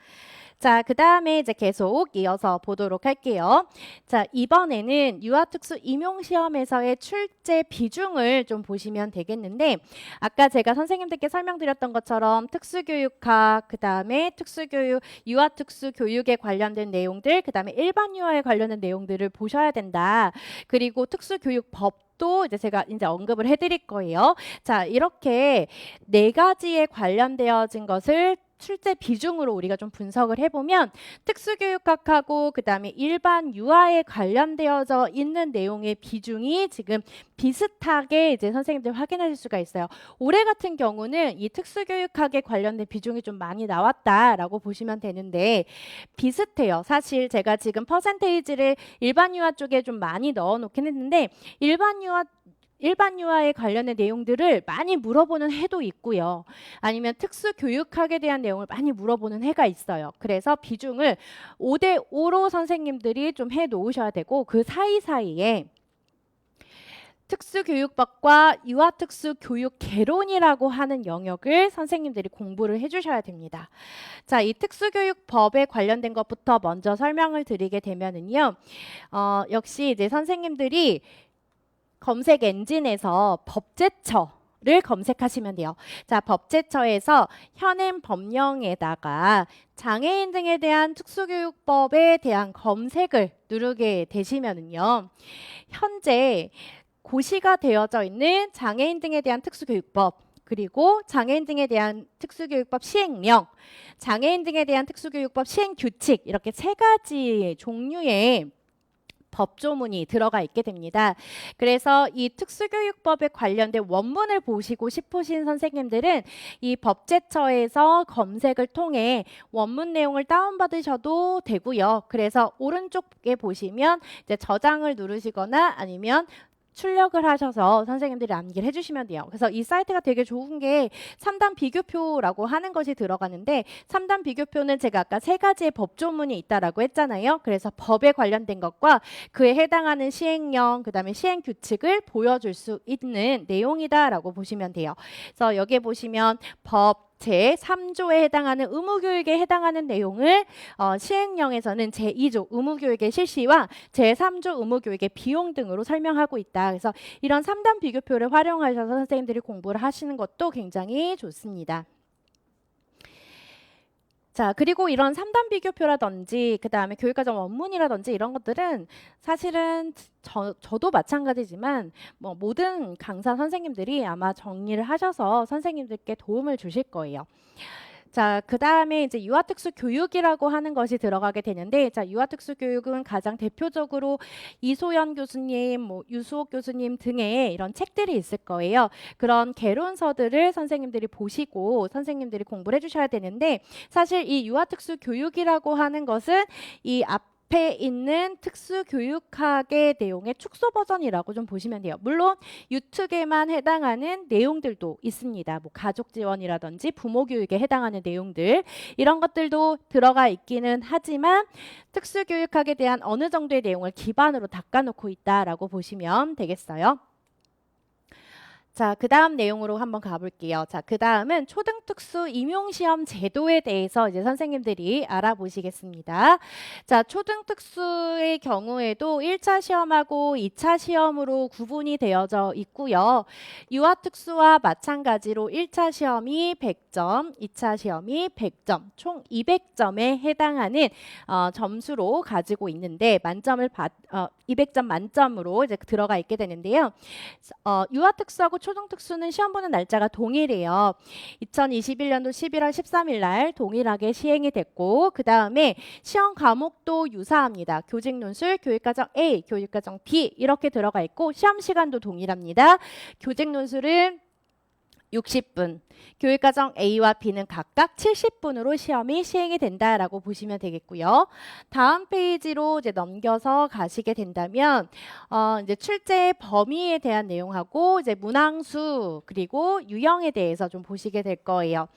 자, 그 다음에 이제 계속 이어서 보도록 할게요. 자, 이번에는 유아특수 임용시험에서의 출제 비중을 좀 보시면 되겠는데 아까 제가 선생님들께 설명드렸던 것처럼 특수교육학, 그 다음에 특수교육, 유아특수교육에 관련된 내용들, 그 다음에 일반 유아에 관련된 내용들을 보셔야 된다. 그리고 특수교육법 또 이제 제가 이제 언급을 해드릴 거예요. 자, 이렇게 네 가지에 관련되어진 것을 출제 비중으로 우리가 좀 분석을 해보면 특수교육학하고 그 다음에 일반 유아에 관련되어져 있는 내용의 비중이 지금 비슷하게 이제 선생님들 확인하실 수가 있어요. 올해 같은 경우는 이 특수교육학에 관련된 비중이 좀 많이 나왔다라고 보시면 되는데 비슷해요. 사실 제가 지금 퍼센테이지를 일반 유아 쪽에 좀 많이 넣어 놓긴 했는데 일반 유아에 관련된 내용들을 많이 물어보는 해도 있고요. 아니면 특수교육학에 대한 내용을 많이 물어보는 해가 있어요. 그래서 비중을 5대5로 선생님들이 좀 해 놓으셔야 되고 그 사이사이에 특수교육법과 유아특수교육 개론이라고 하는 영역을 선생님들이 공부를 해주셔야 됩니다. 자, 이 특수교육법에 관련된 것부터 먼저 설명을 드리게 되면은요. 역시 이제 선생님들이 검색 엔진에서 법제처를 검색하시면 돼요. 자, 법제처에서 현행 법령에다가 장애인 등에 대한 특수교육법에 대한 검색을 누르게 되시면은요. 현재 고시가 되어져 있는 장애인 등에 대한 특수교육법 그리고 장애인 등에 대한 특수교육법 시행령, 장애인 등에 대한 특수교육법 시행규칙 이렇게 세 가지 종류의 법조문이 들어가 있게 됩니다. 그래서 이 특수교육법에 관련된 원문을 보시고 싶으신 선생님들은 이 법제처에서 검색을 통해 원문 내용을 다운받으셔도 되고요. 그래서 오른쪽에 보시면 이제 저장을 누르시거나 아니면 출력을 하셔서 선생님들이 암기를 해주시면 돼요. 그래서 이 사이트가 되게 좋은 게 3단 비교표라고 하는 것이 들어가는데 3단 비교표는 제가 아까 세 가지의 법조문이 있다라고 했잖아요. 그래서 법에 관련된 것과 그에 해당하는 시행령, 그 다음에 시행규칙을 보여줄 수 있는 내용이다라고 보시면 돼요. 그래서 여기에 보시면 법 제3조에 해당하는 의무교육에 해당하는 내용을 시행령에서는 제2조 의무교육의 실시와 제3조 의무교육의 비용 등으로 설명하고 있다. 그래서 이런 3단 비교표를 활용하셔서 선생님들이 공부를 하시는 것도 굉장히 좋습니다. 자, 그리고 이런 3단 비교표라든지 그 다음에 교육과정 원문이라든지 이런 것들은 사실은 저도 마찬가지지만 뭐 모든 강사 선생님들이 아마 정리를 하셔서 선생님들께 도움을 주실 거예요. 자, 그 다음에 이제 유아특수교육이라고 하는 것이 들어가게 되는데, 자, 유아특수교육은 가장 대표적으로 이소연 교수님, 뭐 유수옥 교수님 등의 이런 책들이 있을 거예요. 그런 개론서들을 선생님들이 보시고 선생님들이 공부를 해주셔야 되는데, 사실 이 유아특수교육이라고 하는 것은 이 앞에 있는 특수교육학의 내용의 축소 버전이라고 좀 보시면 돼요. 물론 유특에만 해당하는 내용들도 있습니다. 뭐 가족 지원이라든지 부모 교육에 해당하는 내용들 이런 것들도 들어가 있기는 하지만 특수교육학에 대한 어느 정도의 내용을 기반으로 닦아놓고 있다라고 보시면 되겠어요. 자, 그 다음 내용으로 한번 가볼게요. 자, 그 다음은 초등특수 임용시험 제도에 대해서 이제 선생님들이 알아보시겠습니다. 자, 초등특수의 경우에도 1차 시험하고 2차 시험으로 구분이 되어져 있고요. 유아특수와 마찬가지로 1차 시험이 100점, 2차 시험이 100점, 총 200점에 해당하는 점수로 가지고 있는데 200점 만점으로 이제 들어가 있게 되는데요. 유아특수하고 초등특수는 시험 보는 날짜가 동일해요. 2021년도 11월 13일 날 동일하게 시행이 됐고 그 다음에 시험 과목도 유사합니다. 교직논술, 교육과정 A, 교육과정 B 이렇게 들어가 있고 시험 시간도 동일합니다. 교직논술은 60분, 교육과정 A와 B는 각각 70분으로 시험이 시행이 된다라고 보시면 되겠고요. 다음 페이지로 이제 넘겨서 가시게 된다면 이제 출제 범위에 대한 내용하고 이제 문항수 그리고 유형에 대해서 좀 보시게 될 거예요.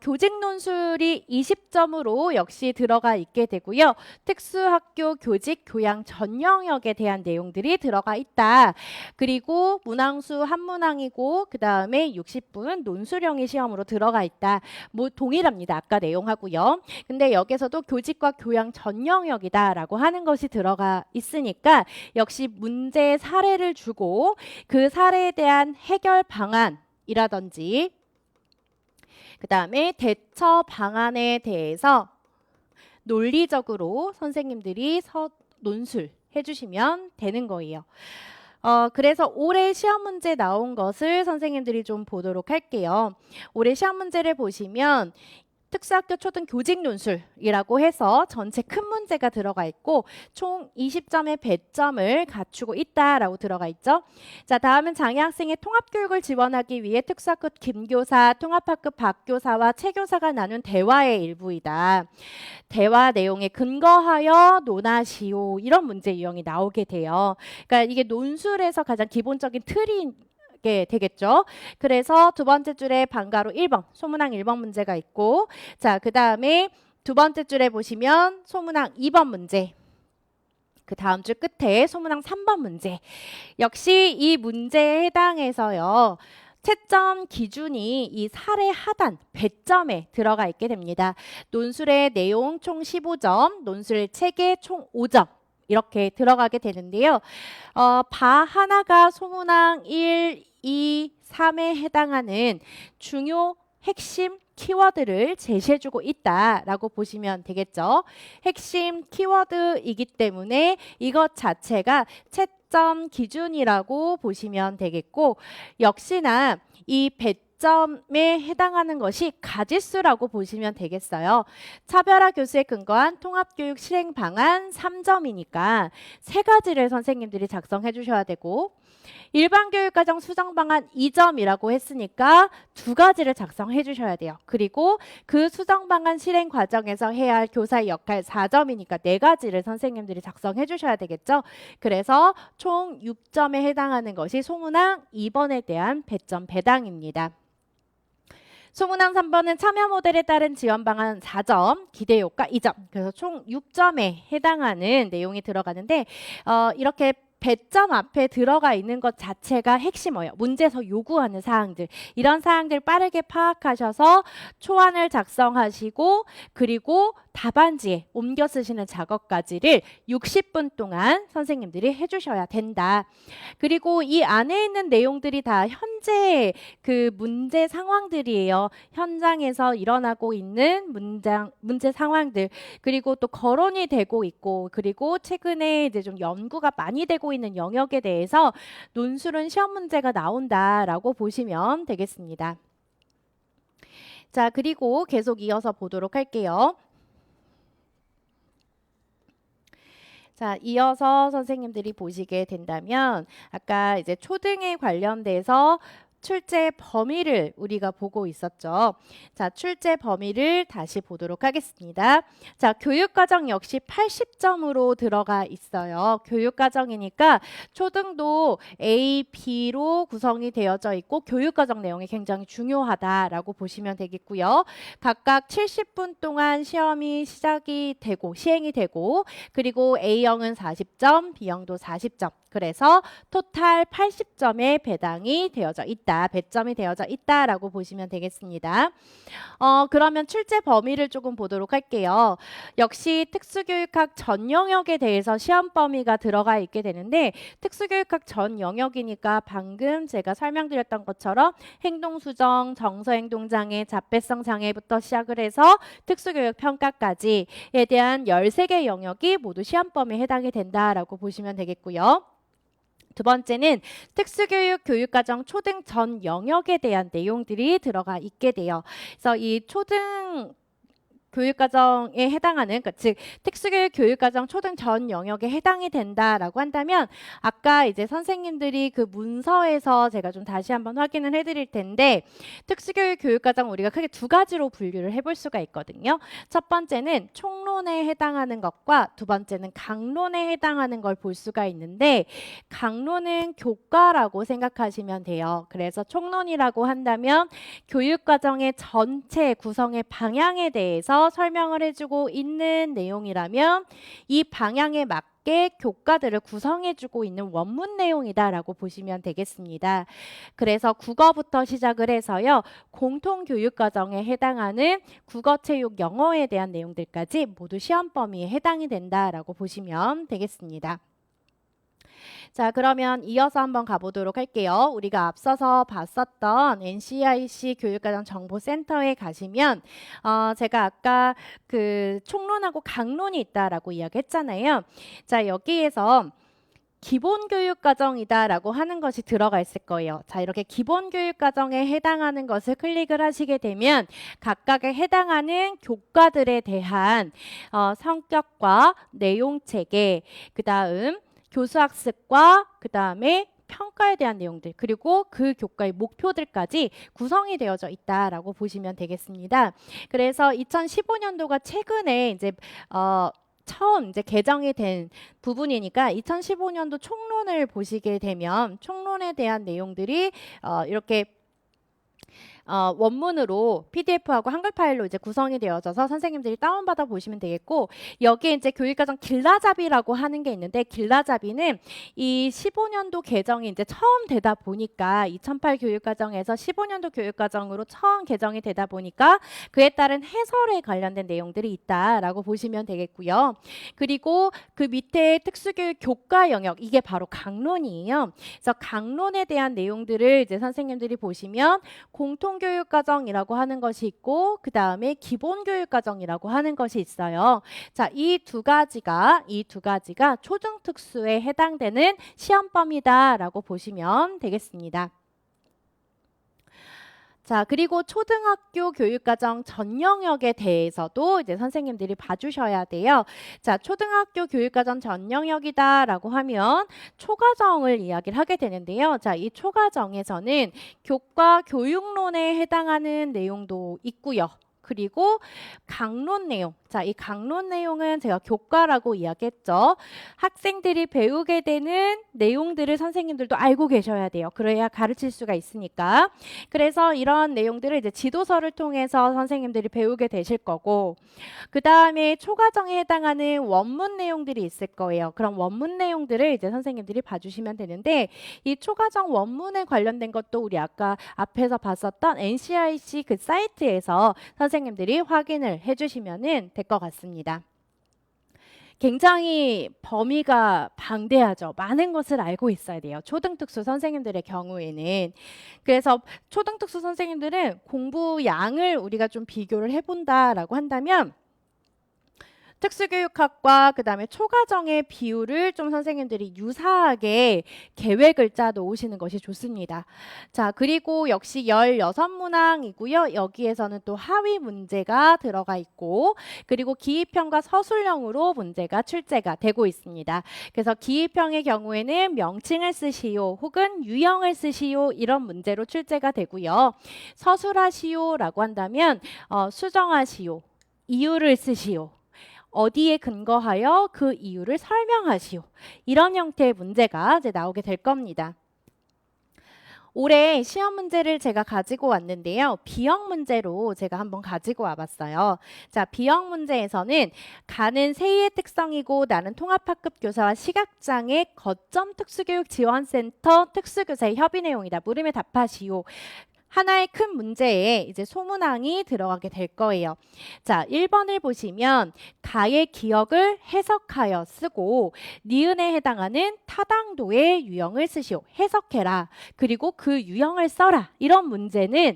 교직 논술이 20점으로 역시 들어가 있게 되고요. 특수학교 교직 교양 전 영역에 대한 내용들이 들어가 있다. 그리고 문항수 한 문항이고 그 다음에 60분 논술형의 시험으로 들어가 있다. 뭐 동일합니다. 아까 내용하고요. 근데 여기서도 교직과 교양 전 영역이다라고 하는 것이 들어가 있으니까 역시 문제 사례를 주고 그 사례에 대한 해결 방안이라든지 그 다음에 대처 방안에 대해서 논리적으로 선생님들이 논술해 주시면 되는 거예요. 그래서 올해 시험 문제 나온 것을 선생님들이 좀 보도록 할게요. 올해 시험 문제를 보시면 특수학교 초등 교직 논술이라고 해서 전체 큰 문제가 들어가 있고 총 20점의 배점을 갖추고 있다라고 들어가 있죠. 자, 다음은 장애학생의 통합교육을 지원하기 위해 특수학교 김교사, 통합학급 박교사와 체교사가 나눈 대화의 일부이다. 대화 내용에 근거하여 논하시오. 이런 문제 유형이 나오게 돼요. 그러니까 이게 논술에서 가장 기본적인 틀이 되겠죠. 그래서 두 번째 줄에 방가로 1번, 소문항 1번 문제가 있고 자, 그 다음에 두 번째 줄에 보시면 소문항 2번 문제 그 다음 줄 끝에 소문항 3번 문제 역시 이 문제에 해당해서요. 채점 기준이 이 사례 하단 배점에 들어가 있게 됩니다. 논술의 내용 총 15점, 논술 체계 총 5점 이렇게 들어가게 되는데요. 바 하나가 소문항 1, 2, 3에 해당하는 중요 핵심 키워드를 제시해주고 있다라고 보시면 되겠죠. 핵심 키워드이기 때문에 이것 자체가 채점 기준이라고 보시면 되겠고 역시나 이 배점에 해당하는 것이 가지수라고 보시면 되겠어요. 차별화 교수에 근거한 통합교육 실행 방안 3점이니까 세 가지를 선생님들이 작성해 주셔야 되고 일반 교육과정 수정 방안 2점이라고 했으니까 두 가지를 작성해 주셔야 돼요. 그리고 그 수정 방안 실행 과정에서 해야 할 교사의 역할 4점이니까 네 가지를 선생님들이 작성해 주셔야 되겠죠. 그래서 총 6점에 해당하는 것이 소문항 2번에 대한 배점 배당입니다. 소문항 3번은 참여 모델에 따른 지원 방안 4점, 기대 효과 2점. 그래서 총 6점에 해당하는 내용이 들어가는데 이렇게 배점 앞에 들어가 있는 것 자체가 핵심이에요. 문제에서 요구하는 사항들. 이런 사항들 빠르게 파악하셔서 초안을 작성하시고 그리고 답안지에 옮겨 쓰시는 작업까지를 60분 동안 선생님들이 해주셔야 된다. 그리고 이 안에 있는 내용들이 다 현재 그 문제 상황들이에요. 현장에서 일어나고 있는 문제 상황들 그리고 또 거론이 되고 있고 그리고 최근에 이제 좀 연구가 많이 되고 있는 영역에 대해서 논술은 시험 문제가 나온다라고 보시면 되겠습니다. 자, 그리고 계속 이어서 보도록 할게요. 자, 이어서 선생님들이 보시게 된다면 아까 이제 초등에 관련돼서 출제 범위를 우리가 보고 있었죠. 자, 출제 범위를 다시 보도록 하겠습니다. 자, 교육과정 역시 80점으로 들어가 있어요. 교육과정이니까 초등도 A, B로 구성이 되어져 있고 교육과정 내용이 굉장히 중요하다라고 보시면 되겠고요. 각각 70분 동안 시험이 시작이 되고 시행이 되고 그리고 A형은 40점, B형도 40점. 그래서 토탈 80점의 배당이 되어져 있다. 배점이 되어져 있다라고 보시면 되겠습니다. 그러면 출제 범위를 조금 보도록 할게요. 역시 특수교육학 전 영역에 대해서 시험 범위가 들어가 있게 되는데 특수교육학 전 영역이니까 방금 제가 설명드렸던 것처럼 행동수정, 정서행동장애, 자폐성 장애부터 시작을 해서 특수교육 평가까지에 대한 13개 영역이 모두 시험 범위에 해당이 된다라고 보시면 되겠고요. 두 번째는 특수교육 교육과정 초등 전 영역에 대한 내용들이 들어가 있게 돼요. 그래서 이 초등 교육과정에 해당하는 즉 특수교육 교육과정 초등 전 영역에 해당이 된다라고 한다면 아까 이제 선생님들이 그 문서에서 제가 좀 다시 한번 확인을 해드릴 텐데 특수교육 교육과정 우리가 크게 두 가지로 분류를 해볼 수가 있거든요. 첫 번째는 총론에 해당하는 것과 두 번째는 강론에 해당하는 걸 볼 수가 있는데 강론은 교과라고 생각하시면 돼요. 그래서 총론이라고 한다면 교육과정의 전체 구성의 방향에 대해서 설명을 해주고 있는 내용이라면 이 방향에 맞게 교과들을 구성해주고 있는 원문 내용이다라고 보시면 되겠습니다. 그래서 국어부터 시작을 해서요. 공통교육과정에 해당하는 국어, 체육, 영어에 대한 내용들까지 모두 시험 범위에 해당이 된다라고 보시면 되겠습니다. 자, 그러면 이어서 한번 가보도록 할게요. 우리가 앞서서 봤었던 NCIC 교육과정 정보센터에 가시면 제가 아까 그 총론하고 강론이 있다라고 이야기했잖아요. 자, 여기에서 기본교육과정이다라고 하는 것이 들어가 있을 거예요. 자, 이렇게 기본교육과정에 해당하는 것을 클릭을 하시게 되면 각각에 해당하는 교과들에 대한 성격과 내용체계, 그 다음 교수학습과 그 다음에 평가에 대한 내용들 그리고 그 교과의 목표들까지 구성이 되어져 있다라고 보시면 되겠습니다. 그래서 2015년도가 최근에 이제 처음 이제 개정이 된 부분이니까 2015년도 총론을 보시게 되면 총론에 대한 내용들이 이렇게 원문으로 PDF하고 한글 파일로 이제 구성이 되어져서 선생님들이 다운받아 보시면 되겠고 여기에 이제 교육과정 길라잡이라고 하는 게 있는데 길라잡이는 이 15년도 개정이 이제 처음 되다 보니까 2008 교육과정에서 15년도 교육과정으로 처음 개정이 되다 보니까 그에 따른 해설에 관련된 내용들이 있다라고 보시면 되겠고요. 그리고 그 밑에 특수교육 교과 영역 이게 바로 강론이에요. 그래서 강론에 대한 내용들을 이제 선생님들이 보시면 공통교육과정이라고 하는 것이 있고 그 다음에 기본교육과정이라고 하는 것이 있어요. 자, 이 두 가지가 초등특수에 해당되는 시험 범위다라고 보시면 되겠습니다. 자, 그리고 초등학교 교육과정 전 영역에 대해서도 이제 선생님들이 봐주셔야 돼요. 자, 초등학교 교육과정 전 영역이다라고 하면 초과정을 이야기를 하게 되는데요. 자, 이 초과정에서는 교과 교육론에 해당하는 내용도 있고요. 그리고 강론 내용. 자, 이 강론 내용은 제가 교과라고 이야기했죠. 학생들이 배우게 되는 내용들을 선생님들도 알고 계셔야 돼요. 그래야 가르칠 수가 있으니까. 그래서 이런 내용들을 이제 지도서를 통해서 선생님들이 배우게 되실 거고 그 다음에 초과정에 해당하는 원문 내용들이 있을 거예요. 그럼 원문 내용들을 이제 선생님들이 봐주시면 되는데 이 초과정 원문에 관련된 것도 우리 아까 앞에서 봤었던 NCIC 그 사이트에서 선생님들이 확인을 해주시면은 될 것 같습니다. 굉장히 범위가 방대하죠. 많은 것을 알고 있어야 돼요. 초등특수 선생님들의 경우에는. 그래서 초등특수 선생님들은 공부 양을 우리가 좀 비교를 해본다라고 한다면 특수교육학과 그다음에 초과정의 비율을 좀 선생님들이 유사하게 계획을 짜 놓으시는 것이 좋습니다. 자, 그리고 역시 16문항이고요. 여기에서는 또 하위 문제가 들어가 있고 그리고 기입형과 서술형으로 문제가 출제가 되고 있습니다. 그래서 기입형의 경우에는 명칭을 쓰시오 혹은 유형을 쓰시오 이런 문제로 출제가 되고요. 서술하시오라고 한다면 수정하시오, 이유를 쓰시오. 어디에 근거하여 그 이유를 설명하시오. 이런 형태의 문제가 이제 나오게 될 겁니다. 올해 시험 문제를 제가 가지고 왔는데요. B형 문제로 제가 한번 가지고 와봤어요. 자, B형 문제에서는 가는 세의의 특성이고 나는 통합학급 교사와 시각장애 거점 특수교육지원센터 특수교사의 협의 내용이다. 물음에 답하시오. 하나의 큰 문제에 이제 소문항이 들어가게 될 거예요. 자, 1번을 보시면 가의 기억을 해석하여 쓰고 니은에 해당하는 타당도의 유형을 쓰시오. 해석해라. 그리고 그 유형을 써라. 이런 문제는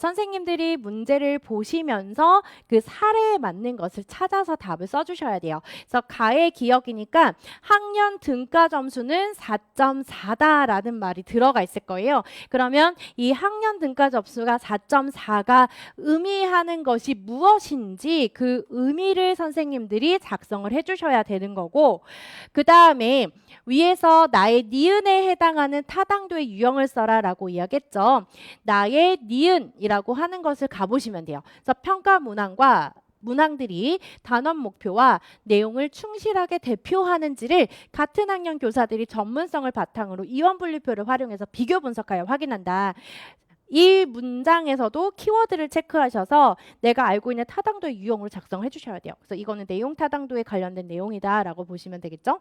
선생님들이 문제를 보시면서 그 사례에 맞는 것을 찾아서 답을 써주셔야 돼요. 그래서 가의 기억이니까 학년 등가 점수는 4.4다라는 말이 들어가 있을 거예요. 그러면 이 학년 등가 점수가 4.4가 의미하는 것이 무엇인지 그 의미를 선생님들이 작성을 해주셔야 되는 거고 그 다음에 위에서 나의 니은에 해당하는 타당도의 유형을 써라라고 이야기했죠. 나의 니은이라고 하는 것을 가보시면 돼요. 그래서 평가 문항들이 단원 목표와 내용을 충실하게 대표하는지를 같은 학년 교사들이 전문성을 바탕으로 이원분류표를 활용해서 비교 분석하여 확인한다. 이 문장에서도 키워드를 체크하셔서 내가 알고 있는 타당도의 유형으로 작성해 주셔야 돼요. 그래서 이거는 내용 타당도에 관련된 내용이다라고 보시면 되겠죠?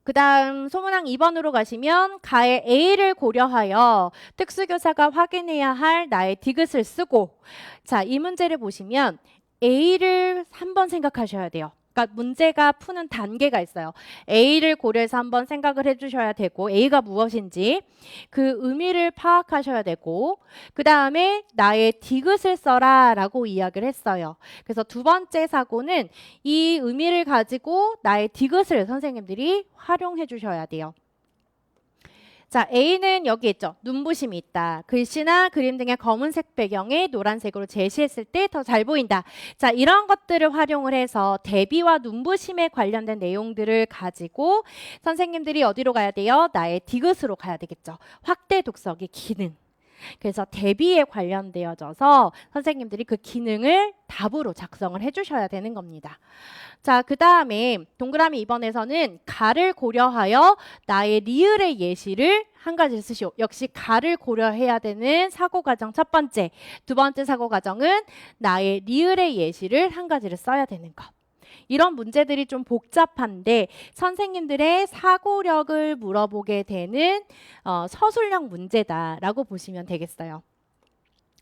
그 다음 소문항 2번으로 가시면 가의 A를 고려하여 특수교사가 확인해야 할 나의 디귿을 쓰고 자, 이 문제를 보시면 A를 한번 생각하셔야 돼요. 그러니까 문제가 푸는 단계가 있어요. A를 고려해서 한번 생각을 해주셔야 되고 A가 무엇인지 그 의미를 파악하셔야 되고 그 다음에 나의 디귿을 써라 라고 이야기를 했어요. 그래서 두 번째 사고는 이 의미를 가지고 나의 디귿을 선생님들이 활용해 주셔야 돼요. 자, A는 여기 있죠. 눈부심이 있다. 글씨나 그림 등의 검은색 배경에 노란색으로 제시했을 때 더 잘 보인다. 자, 이런 것들을 활용을 해서 대비와 눈부심에 관련된 내용들을 가지고 선생님들이 어디로 가야 돼요? 나의 디귿으로 가야 되겠죠. 확대 독서의 기능. 그래서 대비에 관련되어져서 선생님들이 그 기능을 답으로 작성을 해주셔야 되는 겁니다. 자, 그 다음에 동그라미 2번에서는 가를 고려하여 나의 리을의 예시를 한 가지 쓰시오. 역시 가를 고려해야 되는 사고과정 첫 번째. 두 번째 사고과정은 나의 리을의 예시를 한 가지를 써야 되는 것. 이런 문제들이 좀 복잡한데 선생님들의 사고력을 물어보게 되는 서술형 문제다라고 보시면 되겠어요.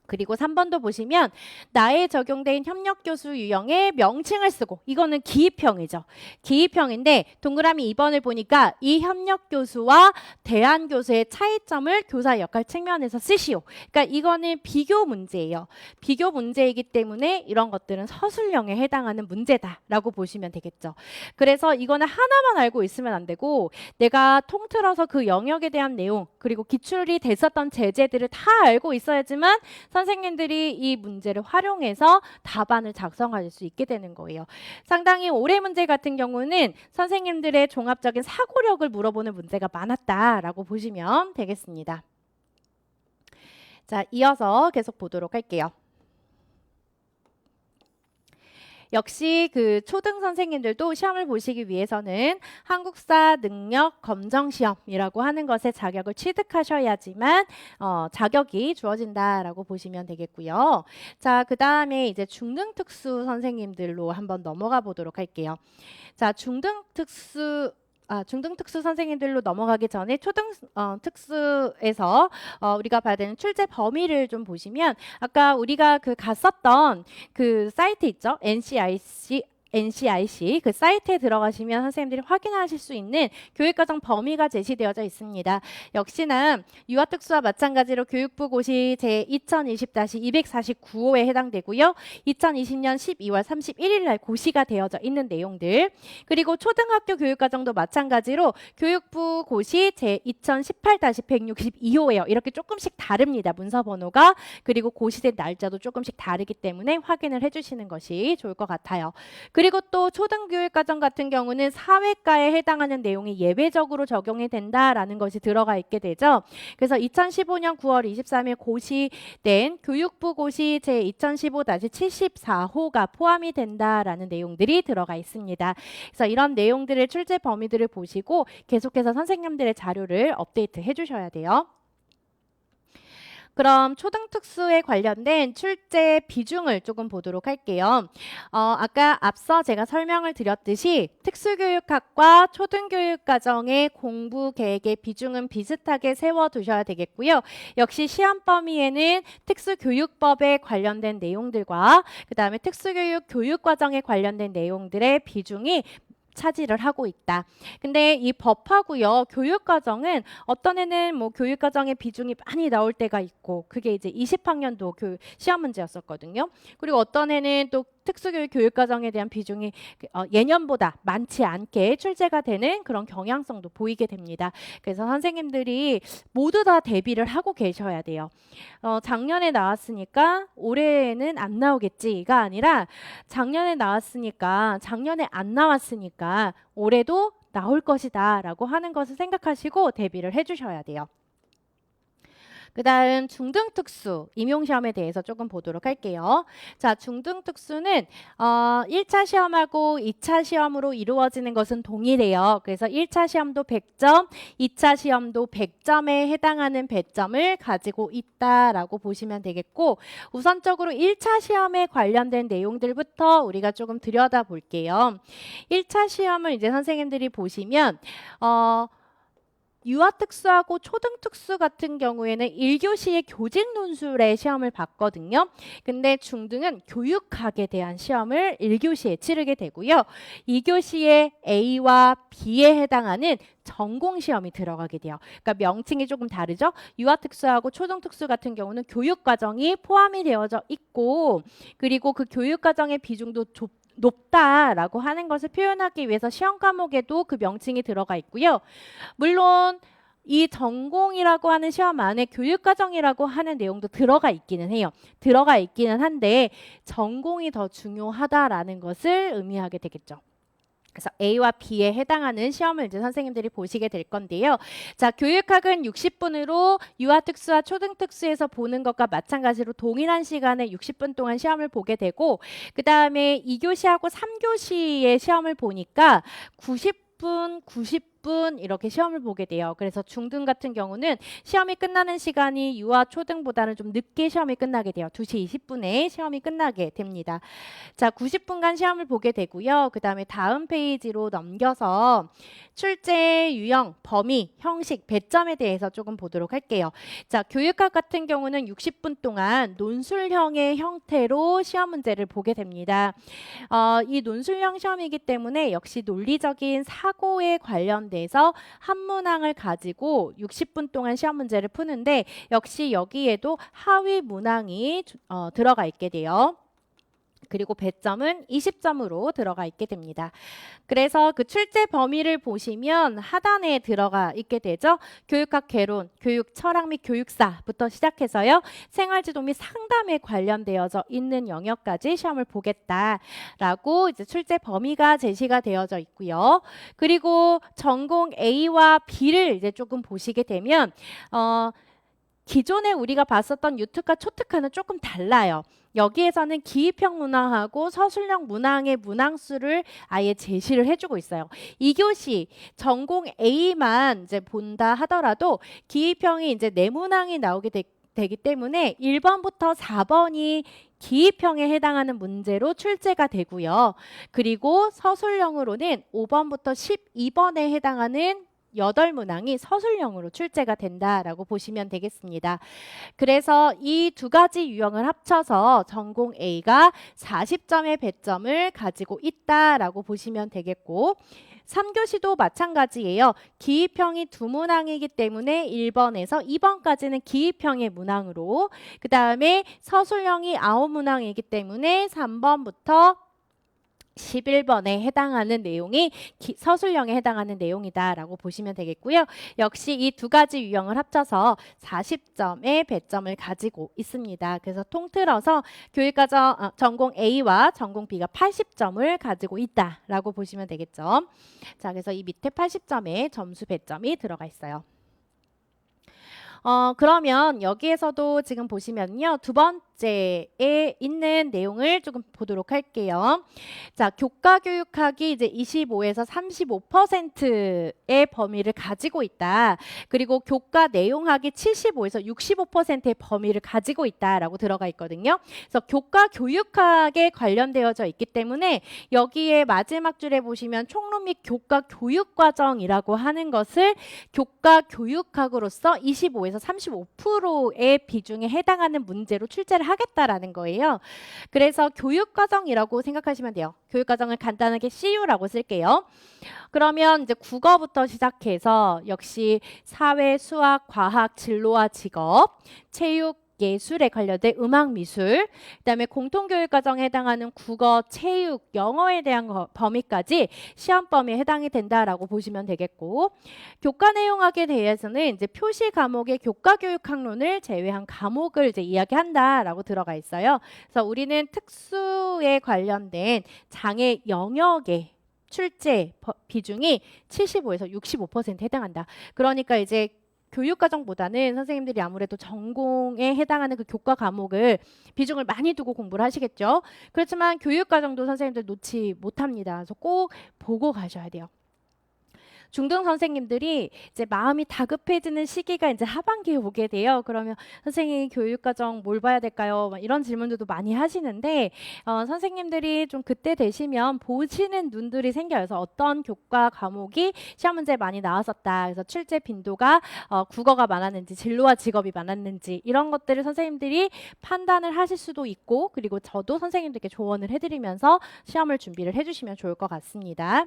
그리고 3번도 보시면 나에 적용된 협력교수 유형의 명칭을 쓰고 이거는 기입형이죠. 기입형인데 동그라미 2번을 보니까 이 협력교수와 대안교수의 차이점을 교사 역할 측면에서 쓰시오. 그러니까 이거는 비교 문제예요. 비교 문제이기 때문에 이런 것들은 서술형에 해당하는 문제다라고 보시면 되겠죠. 그래서 이거는 하나만 알고 있으면 안 되고 내가 통틀어서 그 영역에 대한 내용 그리고 기출이 됐었던 제재들을 다 알고 있어야지만 선생님들이 이 문제를 활용해서 답안을 작성할 수 있게 되는 거예요. 상당히 올해 문제 같은 경우는 선생님들의 종합적인 사고력을 물어보는 문제가 많았다라고 보시면 되겠습니다. 자, 이어서 계속 보도록 할게요. 역시 그 초등 선생님들도 시험을 보시기 위해서는 한국사 능력 검정 시험이라고 하는 것에 자격을 취득하셔야지만 자격이 주어진다라고 보시면 되겠고요. 자, 그 다음에 이제 중등 특수 선생님들로 한번 넘어가 보도록 할게요. 자, 중등 특수 선생님들로 넘어가기 전에 초등 특수에서 우리가 봐야 되는 출제 범위를 좀 보시면 아까 우리가 그 갔었던 그 사이트 있죠? NCIC NCIC 그 사이트에 들어가시면 선생님들이 확인하실 수 있는 교육과정 범위가 제시되어져 있습니다. 역시나 유아특수와 마찬가지로 교육부 고시 제2020-249호에 해당되고요. 2020년 12월 31일 날 고시가 되어져 있는 내용들, 그리고 초등학교 교육과정도 마찬가지로 교육부 고시 제2018-162호예요. 이렇게 조금씩 다릅니다. 문서 번호가. 그리고 고시된 날짜도 조금씩 다르기 때문에 확인을 해주시는 것이 좋을 것 같아요. 그리고 또 초등교육과정 같은 경우는 사회과에 해당하는 내용이 예외적으로 적용이 된다라는 것이 들어가 있게 되죠. 그래서 2015년 9월 23일 고시된 교육부 고시 제2015-74호가 포함이 된다라는 내용들이 들어가 있습니다. 그래서 이런 내용들의 출제 범위들을 보시고 계속해서 선생님들의 자료를 업데이트 해주셔야 돼요. 그럼 초등특수에 관련된 출제 비중을 조금 보도록 할게요. 아까 앞서 제가 설명을 드렸듯이 특수교육학과 초등교육과정의 공부 계획의 비중은 비슷하게 세워두셔야 되겠고요. 역시 시험 범위에는 특수교육법에 관련된 내용들과 그 다음에 특수교육 교육과정에 관련된 내용들의 비중이 차지를 하고 있다. 근데 이 법하고요, 교육과정은 어떤 애는 뭐 교육과정의 비중이 많이 나올 때가 있고, 그게 이제 20학년도 시험 문제였었거든요. 그리고 어떤 애는 또 특수교육 교육과정에 대한 비중이 예년보다 많지 않게 출제가 되는 그런 경향성도 보이게 됩니다. 그래서 선생님들이 모두 다 대비를 하고 계셔야 돼요. 작년에 나왔으니까 올해는 안 나오겠지가 아니라 작년에 나왔으니까 작년에 안 나왔으니까 올해도 나올 것이다 라고 하는 것을 생각하시고 대비를 해주셔야 돼요. 그 다음 중등특수 임용시험에 대해서 조금 보도록 할게요. 자, 중등특수는 1차 시험하고 2차 시험으로 이루어지는 것은 동일해요. 그래서 1차 시험도 100점, 2차 시험도 100점에 해당하는 배점을 가지고 있다라고 보시면 되겠고, 우선적으로 1차 시험에 관련된 내용들부터 우리가 조금 들여다볼게요. 1차 시험을 이제 선생님들이 보시면 유아특수하고 초등특수 같은 경우에는 1교시의 교직 논술의 시험을 봤거든요. 근데 중등은 교육학에 대한 시험을 1교시에 치르게 되고요. 2교시의 A와 B에 해당하는 전공 시험이 들어가게 돼요. 그러니까 명칭이 조금 다르죠. 유아특수하고 초등특수 같은 경우는 교육과정이 포함이 되어져 있고, 그리고 그 교육과정의 비중도 높다라고 하는 것을 표현하기 위해서 시험 과목에도 그 명칭이 들어가 있고요. 물론 이 전공이라고 하는 시험 안에 교육과정이라고 하는 내용도 들어가 있기는 해요. 들어가 있기는 한데 전공이 더 중요하다라는 것을 의미하게 되겠죠. 그래서 A와 B에 해당하는 시험을 이제 선생님들이 보시게 될 건데요. 자, 교육학은 60분으로 유아특수와 초등특수에서 보는 것과 마찬가지로 동일한 시간에 60분 동안 시험을 보게 되고, 그 다음에 2교시하고 3교시의 시험을 보니까 90분 이렇게 시험을 보게 돼요. 그래서 중등 같은 경우는 시험이 끝나는 시간이 유아 초등보다는 좀 늦게 시험이 끝나게 돼요. 2시 20분에 시험이 끝나게 됩니다. 자, 90분간 시험을 보게 되고요. 그 다음에 다음 페이지로 넘겨서 출제 유형, 범위, 형식, 배점에 대해서 조금 보도록 할게요. 자, 교육학 같은 경우는 60분 동안 논술형의 형태로 시험 문제를 보게 됩니다. 이 논술형 시험이기 때문에 역시 논리적인 사고에 관련돼서 한 문항을 가지고 60분 동안 시험 문제를 푸는데, 역시 여기에도 하위 문항이 들어가 있게 돼요. 그리고 배점은 20점으로 들어가 있게 됩니다. 그래서 그 출제 범위를 보시면 하단에 들어가 있게 되죠. 교육학 개론, 교육 철학 및 교육사부터 시작해서요. 생활지도 및 상담에 관련되어져 있는 영역까지 시험을 보겠다라고 이제 출제 범위가 제시가 되어져 있고요. 그리고 전공 A와 B를 이제 조금 보시게 되면 기존에 우리가 봤었던 유특과 초특화는 조금 달라요. 여기에서는 기입형 문항하고 서술형 문항의 문항수를 아예 제시를 해주고 있어요. 2교시 전공 A만 이제 본다 하더라도 기입형이 이제 4문항이 나오게 되기 때문에 1번부터 4번이 기입형에 해당하는 문제로 출제가 되고요. 그리고 서술형으로는 5번부터 12번에 해당하는 8문항이 서술형으로 출제가 된다라고 보시면 되겠습니다. 그래서 이 두 가지 유형을 합쳐서 전공 A가 40점의 배점을 가지고 있다라고 보시면 되겠고 3교시도 마찬가지예요. 기입형이 2문항이기 때문에 1번에서 2번까지는 기입형의 문항으로 그 다음에 서술형이 9문항이기 때문에 3번부터 11번에 해당하는 내용이 서술형에 해당하는 내용이다라고 보시면 되겠고요. 역시 이 두 가지 유형을 합쳐서 40점의 배점을 가지고 있습니다. 그래서 통틀어서 교육과정 전공 A와 전공 B가 80점을 가지고 있다라고 보시면 되겠죠. 자, 그래서 이 밑에 80점의 점수 배점이 들어가 있어요. 그러면 여기에서도 지금 보시면요. 두 번째에 있는 내용을 조금 보도록 할게요. 자, 교과 교육학이 이제 25에서 35%의 범위를 가지고 있다. 그리고 교과 내용학이 75에서 65%의 범위를 가지고 있다라고 들어가 있거든요. 그래서 교과 교육학에 관련되어져 있기 때문에 여기에 마지막 줄에 보시면 총론 및 교과 교육 과정이라고 하는 것을 교과 교육학으로서 25에서 35%의 비중에 해당하는 문제로 출제를 하겠다라는 거예요. 그래서 교육과정이라고 생각하시면 돼요. 교육과정을 간단하게 CU라고 쓸게요. 그러면 이제 국어부터 시작해서 역시 사회, 수학, 과학, 진로와 직업, 체육, 예술에 관련된 음악, 미술, 그다음에 공통교육 과정에 해당하는 국어, 체육, 영어에 대한 범위까지 시험 범위에 해당이 된다라고 보시면 되겠고, 교과 내용학에 대해서는 이제 표시 과목의 교과 교육 학론을 제외한 과목을 이제 이야기한다라고 들어가 있어요. 그래서 우리는 특수에 관련된 장애 영역의 출제 비중이 75에서 65% 해당한다. 그러니까 이제 교육과정보다는 선생님들이 아무래도 전공에 해당하는 그 교과 과목을 비중을 많이 두고 공부를 하시겠죠. 그렇지만 교육과정도 선생님들 놓지 못합니다. 그래서 꼭 보고 가셔야 돼요. 중등 선생님들이 이제 마음이 다급해지는 시기가 이제 하반기에 오게 돼요. 그러면 선생님 교육과정 뭘 봐야 될까요? 막 이런 질문들도 많이 하시는데 선생님들이 좀 그때 되시면 보시는 눈들이 생겨요. 그래서 어떤 교과 과목이 시험 문제에 많이 나왔었다. 그래서 출제 빈도가 국어가 많았는지 진로와 직업이 많았는지 이런 것들을 선생님들이 판단을 하실 수도 있고 그리고 저도 선생님들께 조언을 해드리면서 시험을 준비를 해주시면 좋을 것 같습니다.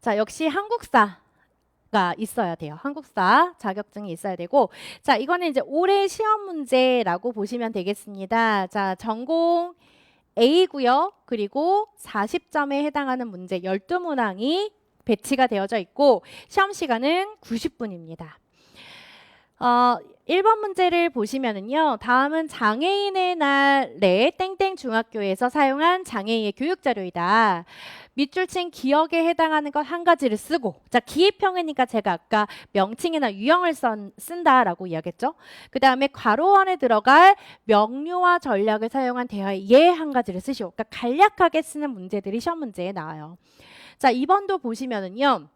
자, 역시 한국사가 있어야 돼요. 한국사 자격증이 있어야 되고, 자, 이거는 이제 올해 시험 문제라고 보시면 되겠습니다. 자, 전공 A고요. 그리고 40점에 해당하는 문제 12문항이 배치가 되어져 있고, 시험 시간은 90분입니다. 1번 문제를 보시면은요. 다음은 장애인의 날에 땡땡 중학교에서 사용한 장애인의 교육자료이다. 밑줄 친 기억에 해당하는 것 한 가지를 쓰고 자 기입형이니까 제가 아까 명칭이나 유형을 쓴다라고 이야기했죠. 그 다음에 괄호 안에 들어갈 명료와 전략을 사용한 대화의 예 한 가지를 쓰시오. 그러니까 간략하게 쓰는 문제들이 시험 문제에 나와요. 자 2번도 보시면은요.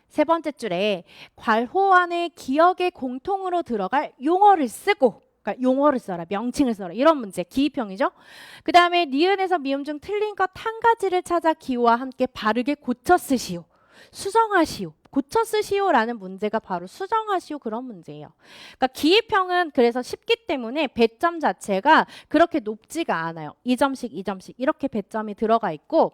세 번째 줄에 괄호 안에 기억에 공통으로 들어갈 용어를 쓰고 그러니까 용어를 써라, 명칭을 써라 이런 문제 기입형이죠. 그 다음에 니은에서 미음 중 틀린 것 한 가지를 찾아 기호와 함께 바르게 고쳐 쓰시오. 수정하시오. 고쳐 쓰시오라는 문제가 바로 수정하시오 그런 문제예요. 그러니까 기입형은 그래서 쉽기 때문에 배점 자체가 그렇게 높지가 않아요. 2점씩 2점씩 이렇게 배점이 들어가 있고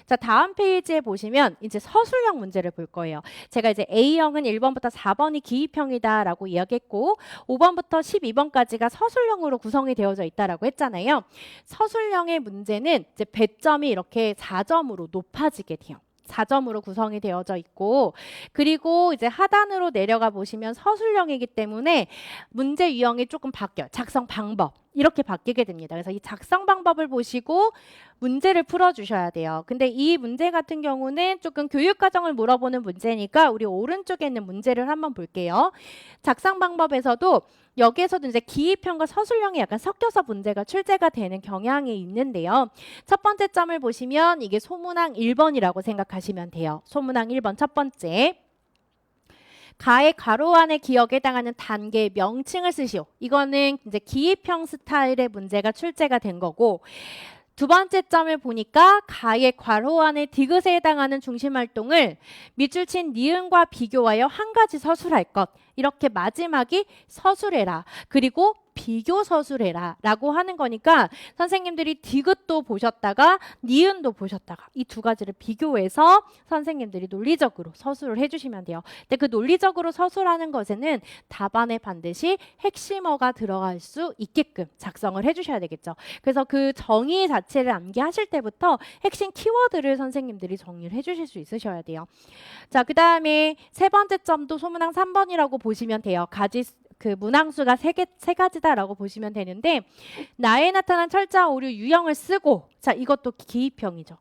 자 다음 페이지에 보시면 이제 서술형 문제를 볼 거예요. 제가 이제 A형은 1번부터 4번이 기입형이다 라고 이야기했고 5번부터 12번까지가 서술형으로 구성이 되어져 있다라고 했잖아요. 서술형의 문제는 이제 배점이 이렇게 4점으로 높아지게 돼요. 4점으로 구성이 되어져 있고 그리고 이제 하단으로 내려가 보시면 서술형이기 때문에 문제 유형이 조금 바뀌어요. 작성 방법 이렇게 바뀌게 됩니다. 그래서 이 작성 방법을 보시고 문제를 풀어주셔야 돼요. 근데 이 문제 같은 경우는 조금 교육과정을 물어보는 문제니까 우리 오른쪽에 있는 문제를 한번 볼게요. 작성 방법에서도 여기에서도 이제 기입형과 서술형이 약간 섞여서 문제가 출제가 되는 경향이 있는데요. 첫 번째 점을 보시면 이게 소문항 1번이라고 생각하시면 돼요. 소문항 1번 첫 번째. 가의 괄호 안에 기억에 해당하는 단계의 명칭을 쓰시오. 이거는 이제 기입형 스타일의 문제가 출제가 된 거고 두 번째 점을 보니까 가의 괄호 안에 디귿에 해당하는 중심 활동을 밑줄 친 니은과 비교하여 한 가지 서술할 것. 이렇게 마지막이 서술해라. 그리고 비교 서술해라 라고 하는 거니까 선생님들이 디귿도 보셨다가 니은도 보셨다가 이 두 가지를 비교해서 선생님들이 논리적으로 서술을 해주시면 돼요. 근데 그 논리적으로 서술하는 것에는 답안에 반드시 핵심어가 들어갈 수 있게끔 작성을 해주셔야 되겠죠. 그래서 그 정의 자체를 암기하실 때부터 핵심 키워드를 선생님들이 정리를 해주실 수 있으셔야 돼요. 자, 그 다음에 세 번째 점도 소문항 3번이라고 보시면 돼요. 그 문항수가 세 가지다라고 보시면 되는데 나에 나타난 철자 오류 유형을 쓰고 자 이것도 기입형이죠.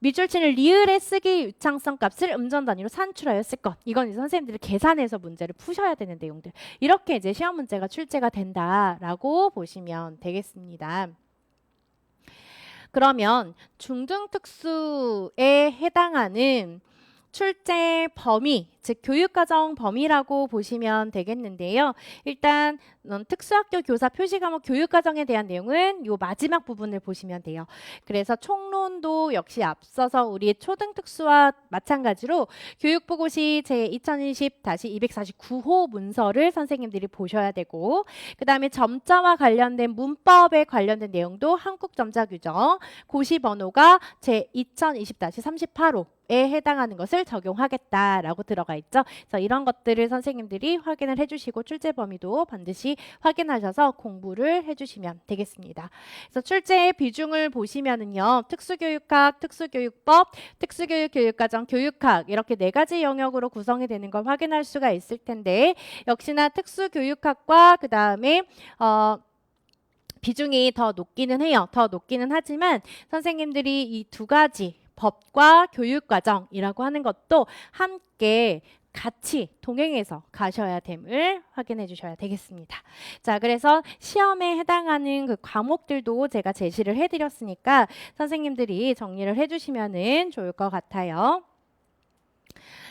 밑줄 치는 리을의 쓰기 유창성 값을 음전 단위로 산출하여 쓸 것. 이건 이제 선생님들이 계산해서 문제를 푸셔야 되는 내용들. 이렇게 이제 시험 문제가 출제가 된다라고 보시면 되겠습니다. 그러면 중등특수에 해당하는 출제 범위, 즉 교육과정 범위라고 보시면 되겠는데요. 일단 특수학교 교사 표시과목 교육과정에 대한 내용은 이 마지막 부분을 보시면 돼요. 그래서 총론도 역시 앞서서 우리 초등특수와 마찬가지로 교육보고시 제2020-249호 문서를 선생님들이 보셔야 되고 그 다음에 점자와 관련된 문법에 관련된 내용도 한국점자규정 고시번호가 제2020-38호 에 해당하는 것을 적용하겠다라고 들어가 있죠. 그래서 이런 것들을 선생님들이 확인을 해주시고 출제 범위도 반드시 확인하셔서 공부를 해주시면 되겠습니다. 그래서 출제의 비중을 보시면은요, 특수교육학, 특수교육법, 특수교육 교육과정, 교육학 이렇게 네 가지 영역으로 구성이 되는 걸 확인할 수가 있을 텐데 역시나 특수교육학과 그 다음에 비중이 더 높기는 해요. 더 높기는 하지만 선생님들이 이 두 가지 법과 교육과정이라고 하는 것도 함께 같이 동행해서 가셔야 됨을 확인해 주셔야 되겠습니다. 자, 그래서 시험에 해당하는 그 과목들도 제가 제시를 해드렸으니까 선생님들이 정리를 해주시면 좋을 것 같아요.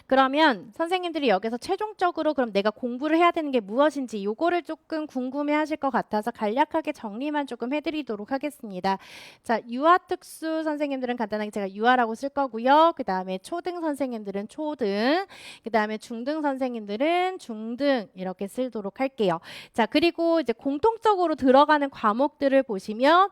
그러면 선생님들이 여기서 최종적으로 그럼 내가 공부를 해야 되는 게 무엇인지 요거를 조금 궁금해 하실 것 같아서 간략하게 정리만 조금 해드리도록 하겠습니다. 자, 유아특수 선생님들은 간단하게 제가 유아라고 쓸 거고요. 그 다음에 초등 선생님들은 초등, 그 다음에 중등 선생님들은 중등 이렇게 쓰도록 할게요. 자, 그리고 이제 공통적으로 들어가는 과목들을 보시면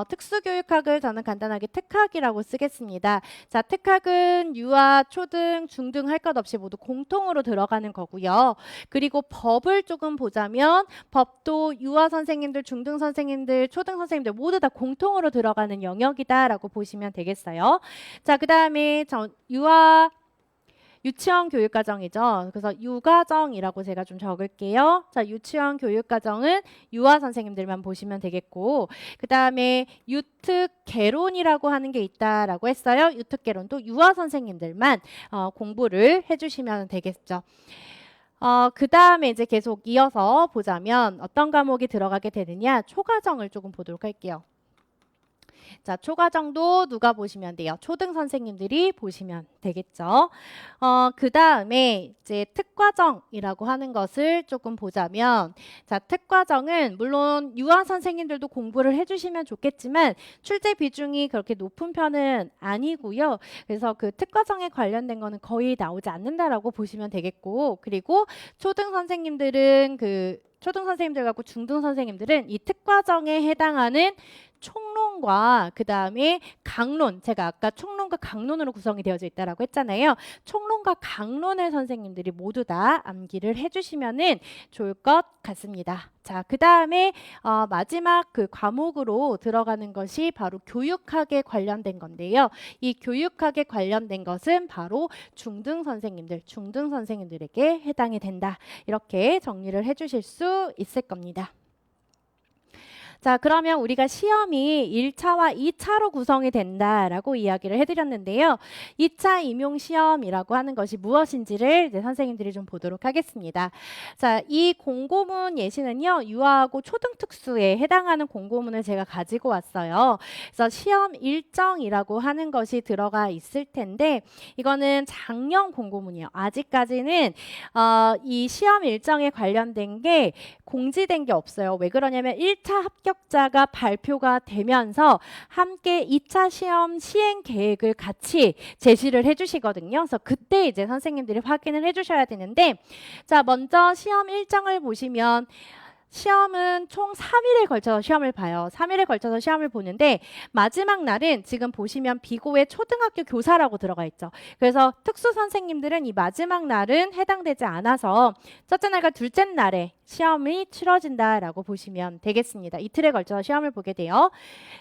특수교육학을 저는 간단하게 특학이라고 쓰겠습니다. 자, 특학은 유아, 초등, 중등 할 것 없이 모두 공통으로 들어가는 거고요. 그리고 법을 조금 보자면 법도 유아 선생님들, 중등 선생님들, 초등 선생님들 모두 다 공통으로 들어가는 영역이다라고 보시면 되겠어요. 자, 그 다음에 유치원 교육과정이죠. 그래서 유과정이라고 제가 좀 적을게요. 자, 유치원 교육과정은 유아 선생님들만 보시면 되겠고 그 다음에 유특개론이라고 하는 게 있다라고 했어요. 유특개론도 유아 선생님들만 공부를 해주시면 되겠죠. 그 다음에 이제 계속 이어서 보자면 어떤 과목이 들어가게 되느냐 초과정을 조금 보도록 할게요. 자, 초과정도 누가 보시면 돼요? 초등 선생님들이 보시면 되겠죠. 그 다음에 이제 특과정이라고 하는 것을 조금 보자면 자, 특과정은 물론 유아 선생님들도 공부를 해주시면 좋겠지만 출제 비중이 그렇게 높은 편은 아니고요. 그래서 그 특과정에 관련된 거는 거의 나오지 않는다라고 보시면 되겠고 그리고 초등 선생님들은 초등 선생님들 갖고 중등 선생님들은 이 특과정에 해당하는 총론과 그 다음에 강론 제가 아까 총론과 강론으로 구성이 되어져 있다라고 했잖아요. 총론과 강론을 선생님들이 모두 다 암기를 해주시면은 좋을 것 같습니다. 자, 그 다음에 마지막 그 과목으로 들어가는 것이 바로 교육학에 관련된 건데요. 이 교육학에 관련된 것은 바로 중등 선생님들에게 해당이 된다. 이렇게 정리를 해주실 수 있을 겁니다. 자, 그러면 우리가 시험이 1차와 2차로 구성이 된다라고 이야기를 해드렸는데요. 2차 임용시험이라고 하는 것이 무엇인지를 이제 선생님들이 좀 보도록 하겠습니다. 자, 이 공고문 예시는요. 유아하고 초등특수에 해당하는 공고문을 제가 가지고 왔어요. 그래서 시험 일정이라고 하는 것이 들어가 있을 텐데 이거는 작년 공고문이에요. 아직까지는 이 시험 일정에 관련된 게 공지된 게 없어요. 왜 그러냐면 1차 합격 합격자가 발표가 되면서 함께 2차 시험 시행 계획을 같이 제시를 해주시거든요. 그래서 그때 이제 선생님들이 확인을 해주셔야 되는데, 자, 먼저 시험 일정을 보시면 시험은 총 3일에 걸쳐서 시험을 봐요. 3일에 걸쳐서 시험을 보는데 마지막 날은 지금 보시면 비고의 초등학교 교사라고 들어가 있죠. 그래서 특수 선생님들은 이 마지막 날은 해당되지 않아서 첫째 날과 둘째 날에 시험이 치러진다라고 보시면 되겠습니다. 이틀에 걸쳐서 시험을 보게 돼요.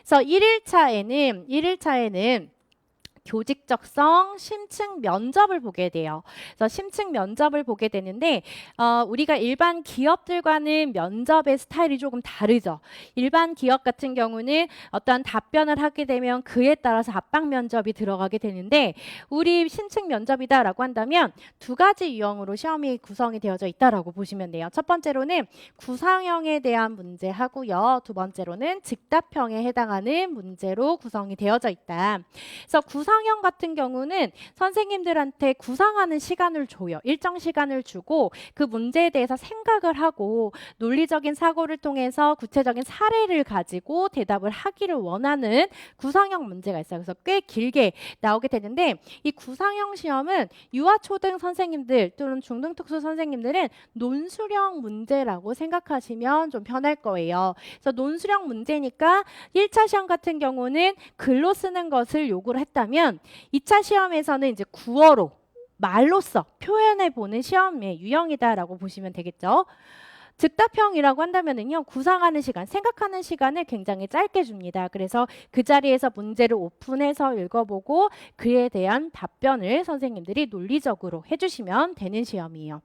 그래서 1일차에는 교직적성 심층 면접을 보게 돼요. 그래서 심층 면접을 보게 되는데 우리가 일반 기업들과는 면접의 스타일이 조금 다르죠. 일반 기업 같은 경우는 어떤 답변을 하게 되면 그에 따라서 압박 면접이 들어가게 되는데 우리 심층 면접이다라고 한다면 두 가지 유형으로 시험이 구성이 되어져 있다라고 보시면 돼요. 첫 번째로는 구상형에 대한 문제 하고요. 두 번째로는 즉답형에 해당하는 문제로 구성이 되어져 있다. 그래서 구상형 같은 경우는 선생님들한테 구상하는 시간을 줘요. 일정 시간을 주고 그 문제에 대해서 생각을 하고 논리적인 사고를 통해서 구체적인 사례를 가지고 대답을 하기를 원하는 구상형 문제가 있어요. 그래서 꽤 길게 나오게 되는데 이 구상형 시험은 유아초등 선생님들 또는 중등특수 선생님들은 논술형 문제라고 생각하시면 좀 편할 거예요. 그래서 논술형 문제니까 1차 시험 같은 경우는 글로 쓰는 것을 요구를 했다면 2차 시험에서는 이제 구어로 말로써 표현해 보는 시험의 유형이다라고 보시면 되겠죠. 즉답형이라고 한다면은요, 구상하는 시간, 생각하는 시간을 굉장히 짧게 줍니다. 그래서 그 자리에서 문제를 오픈해서 읽어보고 그에 대한 답변을 선생님들이 논리적으로 해주시면 되는 시험이에요.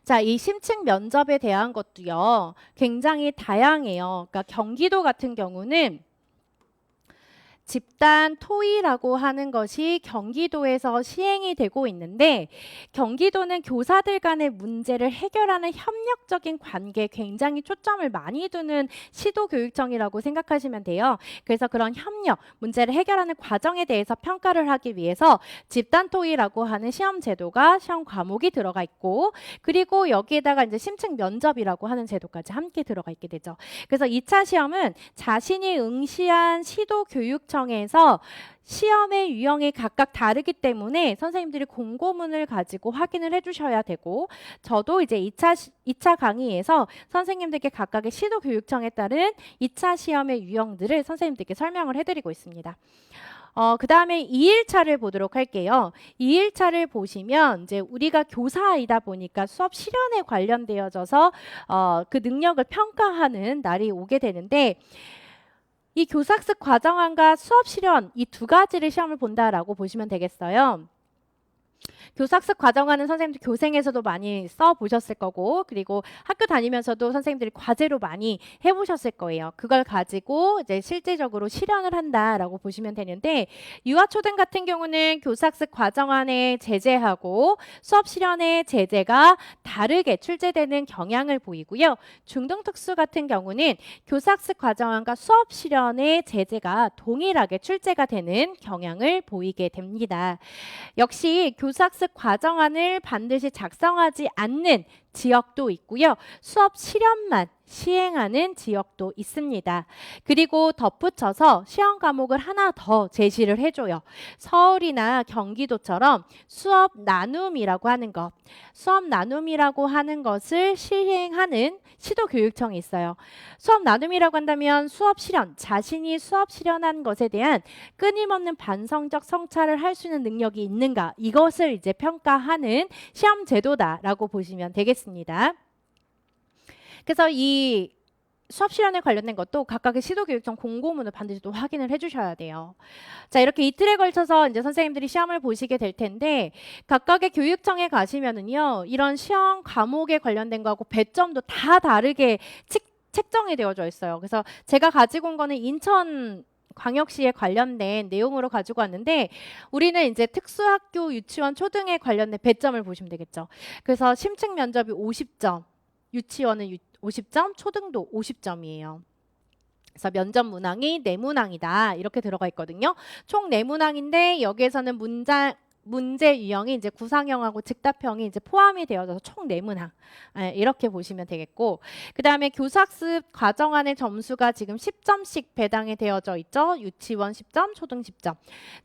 자, 이 심층 면접에 대한 것도요, 굉장히 다양해요. 그러니까 경기도 같은 경우는 집단 토의라고 하는 것이 경기도에서 시행이 되고 있는데 경기도는 교사들 간의 문제를 해결하는 협력적인 관계에 굉장히 초점을 많이 두는 시도교육청이라고 생각하시면 돼요. 그래서 그런 협력, 문제를 해결하는 과정에 대해서 평가를 하기 위해서 집단 토의라고 하는 시험 제도가 시험 과목이 들어가 있고 그리고 여기에다가 이제 심층 면접이라고 하는 제도까지 함께 들어가 있게 되죠. 그래서 2차 시험은 자신이 응시한 시도교육청 에서 시험의 유형이 각각 다르기 때문에 선생님들이 공고문을 가지고 확인을 해주셔야 되고 저도 이제 2차 강의에서 선생님들께 각각의 시도교육청에 따른 2차 시험의 유형들을 선생님들께 설명을 해드리고 있습니다. 그 다음에 2일차를 보도록 할게요. 2일차를 보시면 이제 우리가 교사이다 보니까 수업 실현에 관련되어져서 그 능력을 평가하는 날이 오게 되는데 이 교사학습 과정안과 수업 실현 이 두 가지를 시험을 본다라고 보시면 되겠어요. 교사학습 과정안은 선생님들 교생에서도 많이 써보셨을 거고 그리고 학교 다니면서도 선생님들이 과제로 많이 해보셨을 거예요. 그걸 가지고 이제 실제적으로 실현을 한다라고 보시면 되는데 유아초등 같은 경우는 교사학습 과정안의 제재하고 수업 실현의 제재가 다르게 출제되는 경향을 보이고요. 중등특수 같은 경우는 교사학습 과정안과 수업 실현의 제재가 동일하게 출제가 되는 경향을 보이게 됩니다. 역시 교사학습 과정안을 반드시 작성하지 않는 지역도 있고요. 수업 실현만 시행하는 지역도 있습니다. 그리고 덧붙여서 시험 과목을 하나 더 제시를 해줘요. 서울이나 경기도처럼 수업 나눔이라고 하는 것, 수업 나눔이라고 하는 것을 시행하는 시도교육청이 있어요. 수업 나눔이라고 한다면 수업 실현, 자신이 수업 실현한 것에 대한 끊임없는 반성적 성찰을 할 수 있는 능력이 있는가 이것을 이제 평가하는 시험 제도다라고 보시면 되겠습니다. 그래서 이 수업 실현에 관련된 것도 각각의 시도교육청 공고문을 반드시 또 확인을 해주셔야 돼요. 자, 이렇게 이틀에 걸쳐서 이제 선생님들이 시험을 보시게 될 텐데 각각의 교육청에 가시면은요, 이런 시험 과목에 관련된 거하고 배점도 다 다르게 책정이 되어져 있어요. 그래서 제가 가지고 온 거는 인천 광역시에 관련된 내용으로 가지고 왔는데 우리는 이제 특수학교, 유치원, 초등에 관련된 배점을 보시면 되겠죠. 그래서 심층 면접이 50점, 유치원은 50점, 초등도 50점이에요. 그래서 면접 문항이 4문항이다 이렇게 들어가 있거든요. 총 4문항인데 여기에서는 문제 유형이 이제 구상형하고 즉답형이 이제 포함이 되어져서 총 4문항. 이렇게 보시면 되겠고, 그다음에 교사학습 과정 안의 점수가 지금 10점씩 배당이 되어져 있죠. 유치원 10점, 초등 10점.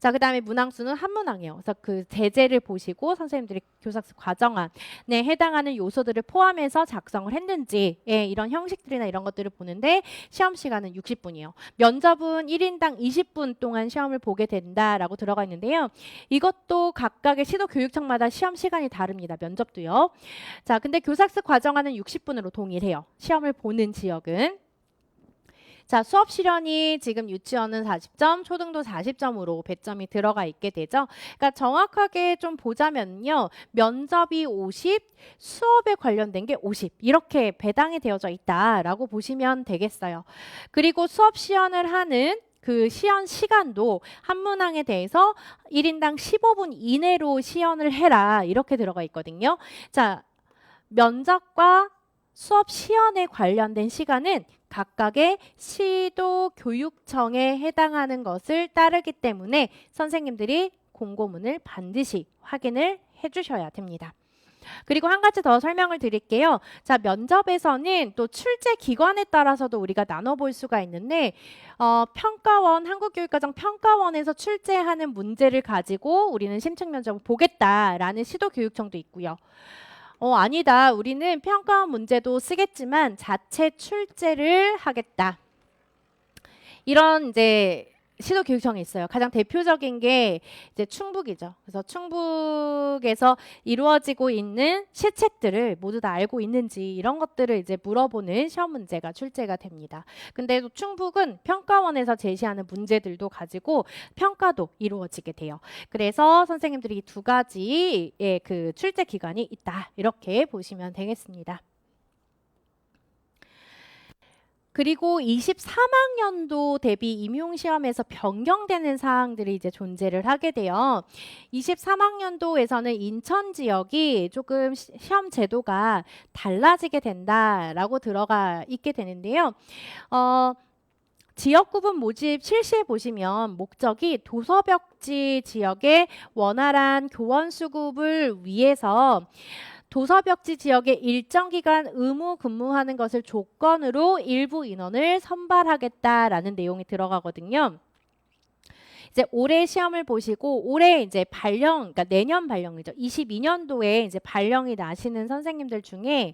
자, 그다음에 문항수는 한 문항이에요. 그래서 그 제재를 보시고 선생님들이 교사학습 과정 안에 해당하는 요소들을 포함해서 작성을 했는지, 이런 형식들이나 이런 것들을 보는데 시험 시간은 60분이에요. 면접은 1인당 20분 동안 시험을 보게 된다라고 들어가 있는데요. 이것도 각각의 시도교육청마다 시험 시간이 다릅니다. 면접도요. 자, 근데 교사학습 과정하는 60분으로 동일해요. 시험을 보는 지역은. 자, 수업 실현이 지금 유치원은 40점, 초등도 40점으로 배점이 들어가 있게 되죠. 그러니까 정확하게 좀 보자면요. 면접이 50, 수업에 관련된 게 50 이렇게 배당이 되어져 있다라고 보시면 되겠어요. 그리고 수업 시연을 하는 그 시연 시간도 한 문항에 대해서 1인당 15분 이내로 시연을 해라 이렇게 들어가 있거든요. 자, 면접과 수업 시연에 관련된 시간은 각각의 시도교육청에 해당하는 것을 따르기 때문에 선생님들이 공고문을 반드시 확인을 해주셔야 됩니다. 그리고 한 가지 더 설명을 드릴게요. 자, 면접에서는 또 출제 기관에 따라서도 우리가 나눠볼 수가 있는데 평가원, 한국교육과정 평가원에서 출제하는 문제를 가지고 우리는 심층 면접을 보겠다라는 시도교육청도 있고요. 아니다. 우리는 평가원 문제도 쓰겠지만 자체 출제를 하겠다. 이런 이제 시도교육청이 있어요. 가장 대표적인 게 이제 충북이죠. 그래서 충북에서 이루어지고 있는 실책들을 모두 다 알고 있는지 이런 것들을 이제 물어보는 시험 문제가 출제가 됩니다. 근데 또 충북은 평가원에서 제시하는 문제들도 가지고 평가도 이루어지게 돼요. 그래서 선생님들이 이 두 가지의 그 출제 기간이 있다. 이렇게 보시면 되겠습니다. 그리고 23학년도 대비 임용시험에서 변경되는 사항들이 이제 존재를 하게 돼요. 23학년도에서는 인천 지역이 조금 시험 제도가 달라지게 된다라고 들어가 있게 되는데요. 지역 구분 모집 실시해 보시면 목적이 도서벽지 지역의 원활한 교원 수급을 위해서 도서벽지 지역에 일정 기간 의무 근무하는 것을 조건으로 일부 인원을 선발하겠다라는 내용이 들어가거든요. 이제 올해 시험을 보시고 올해 이제 그러니까 내년 발령이죠. 22년도에 이제 발령이 나시는 선생님들 중에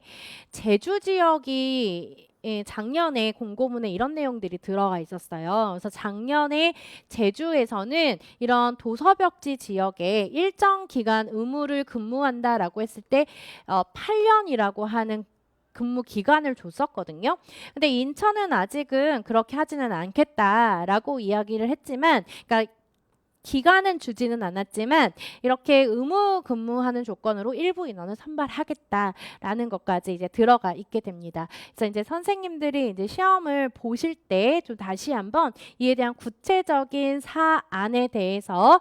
제주 지역이 작년에 공고문에 이런 내용들이 들어가 있었어요. 그래서 작년에 제주에서는 이런 도서벽지 지역에 일정 기간 의무를 근무한다라고 했을 때 8년이라고 하는 근무 기간을 줬었거든요. 근데 인천은 아직은 그렇게 하지는 않겠다라고 이야기를 했지만, 그러니까 기간은 주지는 않았지만 이렇게 의무 근무하는 조건으로 일부 인원을 선발하겠다라는 것까지 이제 들어가 있게 됩니다. 그래서 이제 선생님들이 이제 시험을 보실 때 좀 다시 한번 이에 대한 구체적인 사안에 대해서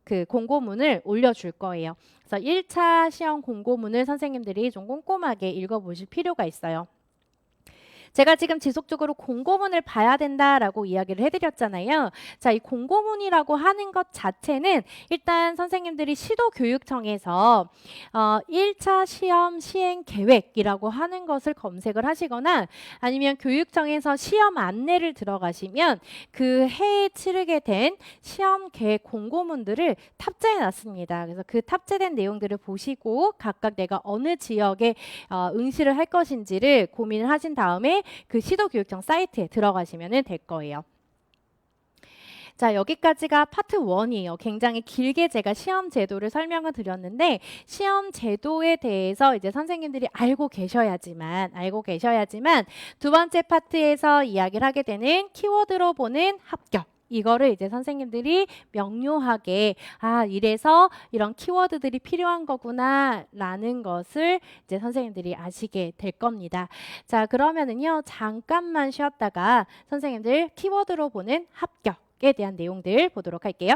그 공고문을 올려줄 거예요. 그래서 1차 시험 공고문을 선생님들이 좀 꼼꼼하게 읽어보실 필요가 있어요. 제가 지금 지속적으로 공고문을 봐야 된다라고 이야기를 해드렸잖아요. 자, 이 공고문이라고 하는 것 자체는 일단 선생님들이 시도교육청에서 1차 시험 시행 계획이라고 하는 것을 검색을 하시거나 아니면 교육청에서 시험 안내를 들어가시면 그 해에 치르게 된 시험 계획 공고문들을 탑재해 놨습니다. 그래서 그 탑재된 내용들을 보시고 각각 내가 어느 지역에 응시를 할 것인지를 고민을 하신 다음에 그 시도교육청 사이트에 들어가시면 될 거예요. 자, 여기까지가 파트 1이에요. 굉장히 길게 제가 시험 제도를 설명을 드렸는데 시험 제도에 대해서 이제 선생님들이 알고 계셔야지만 두 번째 파트에서 이야기를 하게 되는 키워드로 보는 합격. 이거를 이제 선생님들이 명료하게 이래서 이런 키워드들이 필요한 거구나 라는 것을 이제 선생님들이 아시게 될 겁니다. 자, 그러면은요 잠깐만 쉬었다가 선생님들 키워드로 보는 합격에 대한 내용들 보도록 할게요.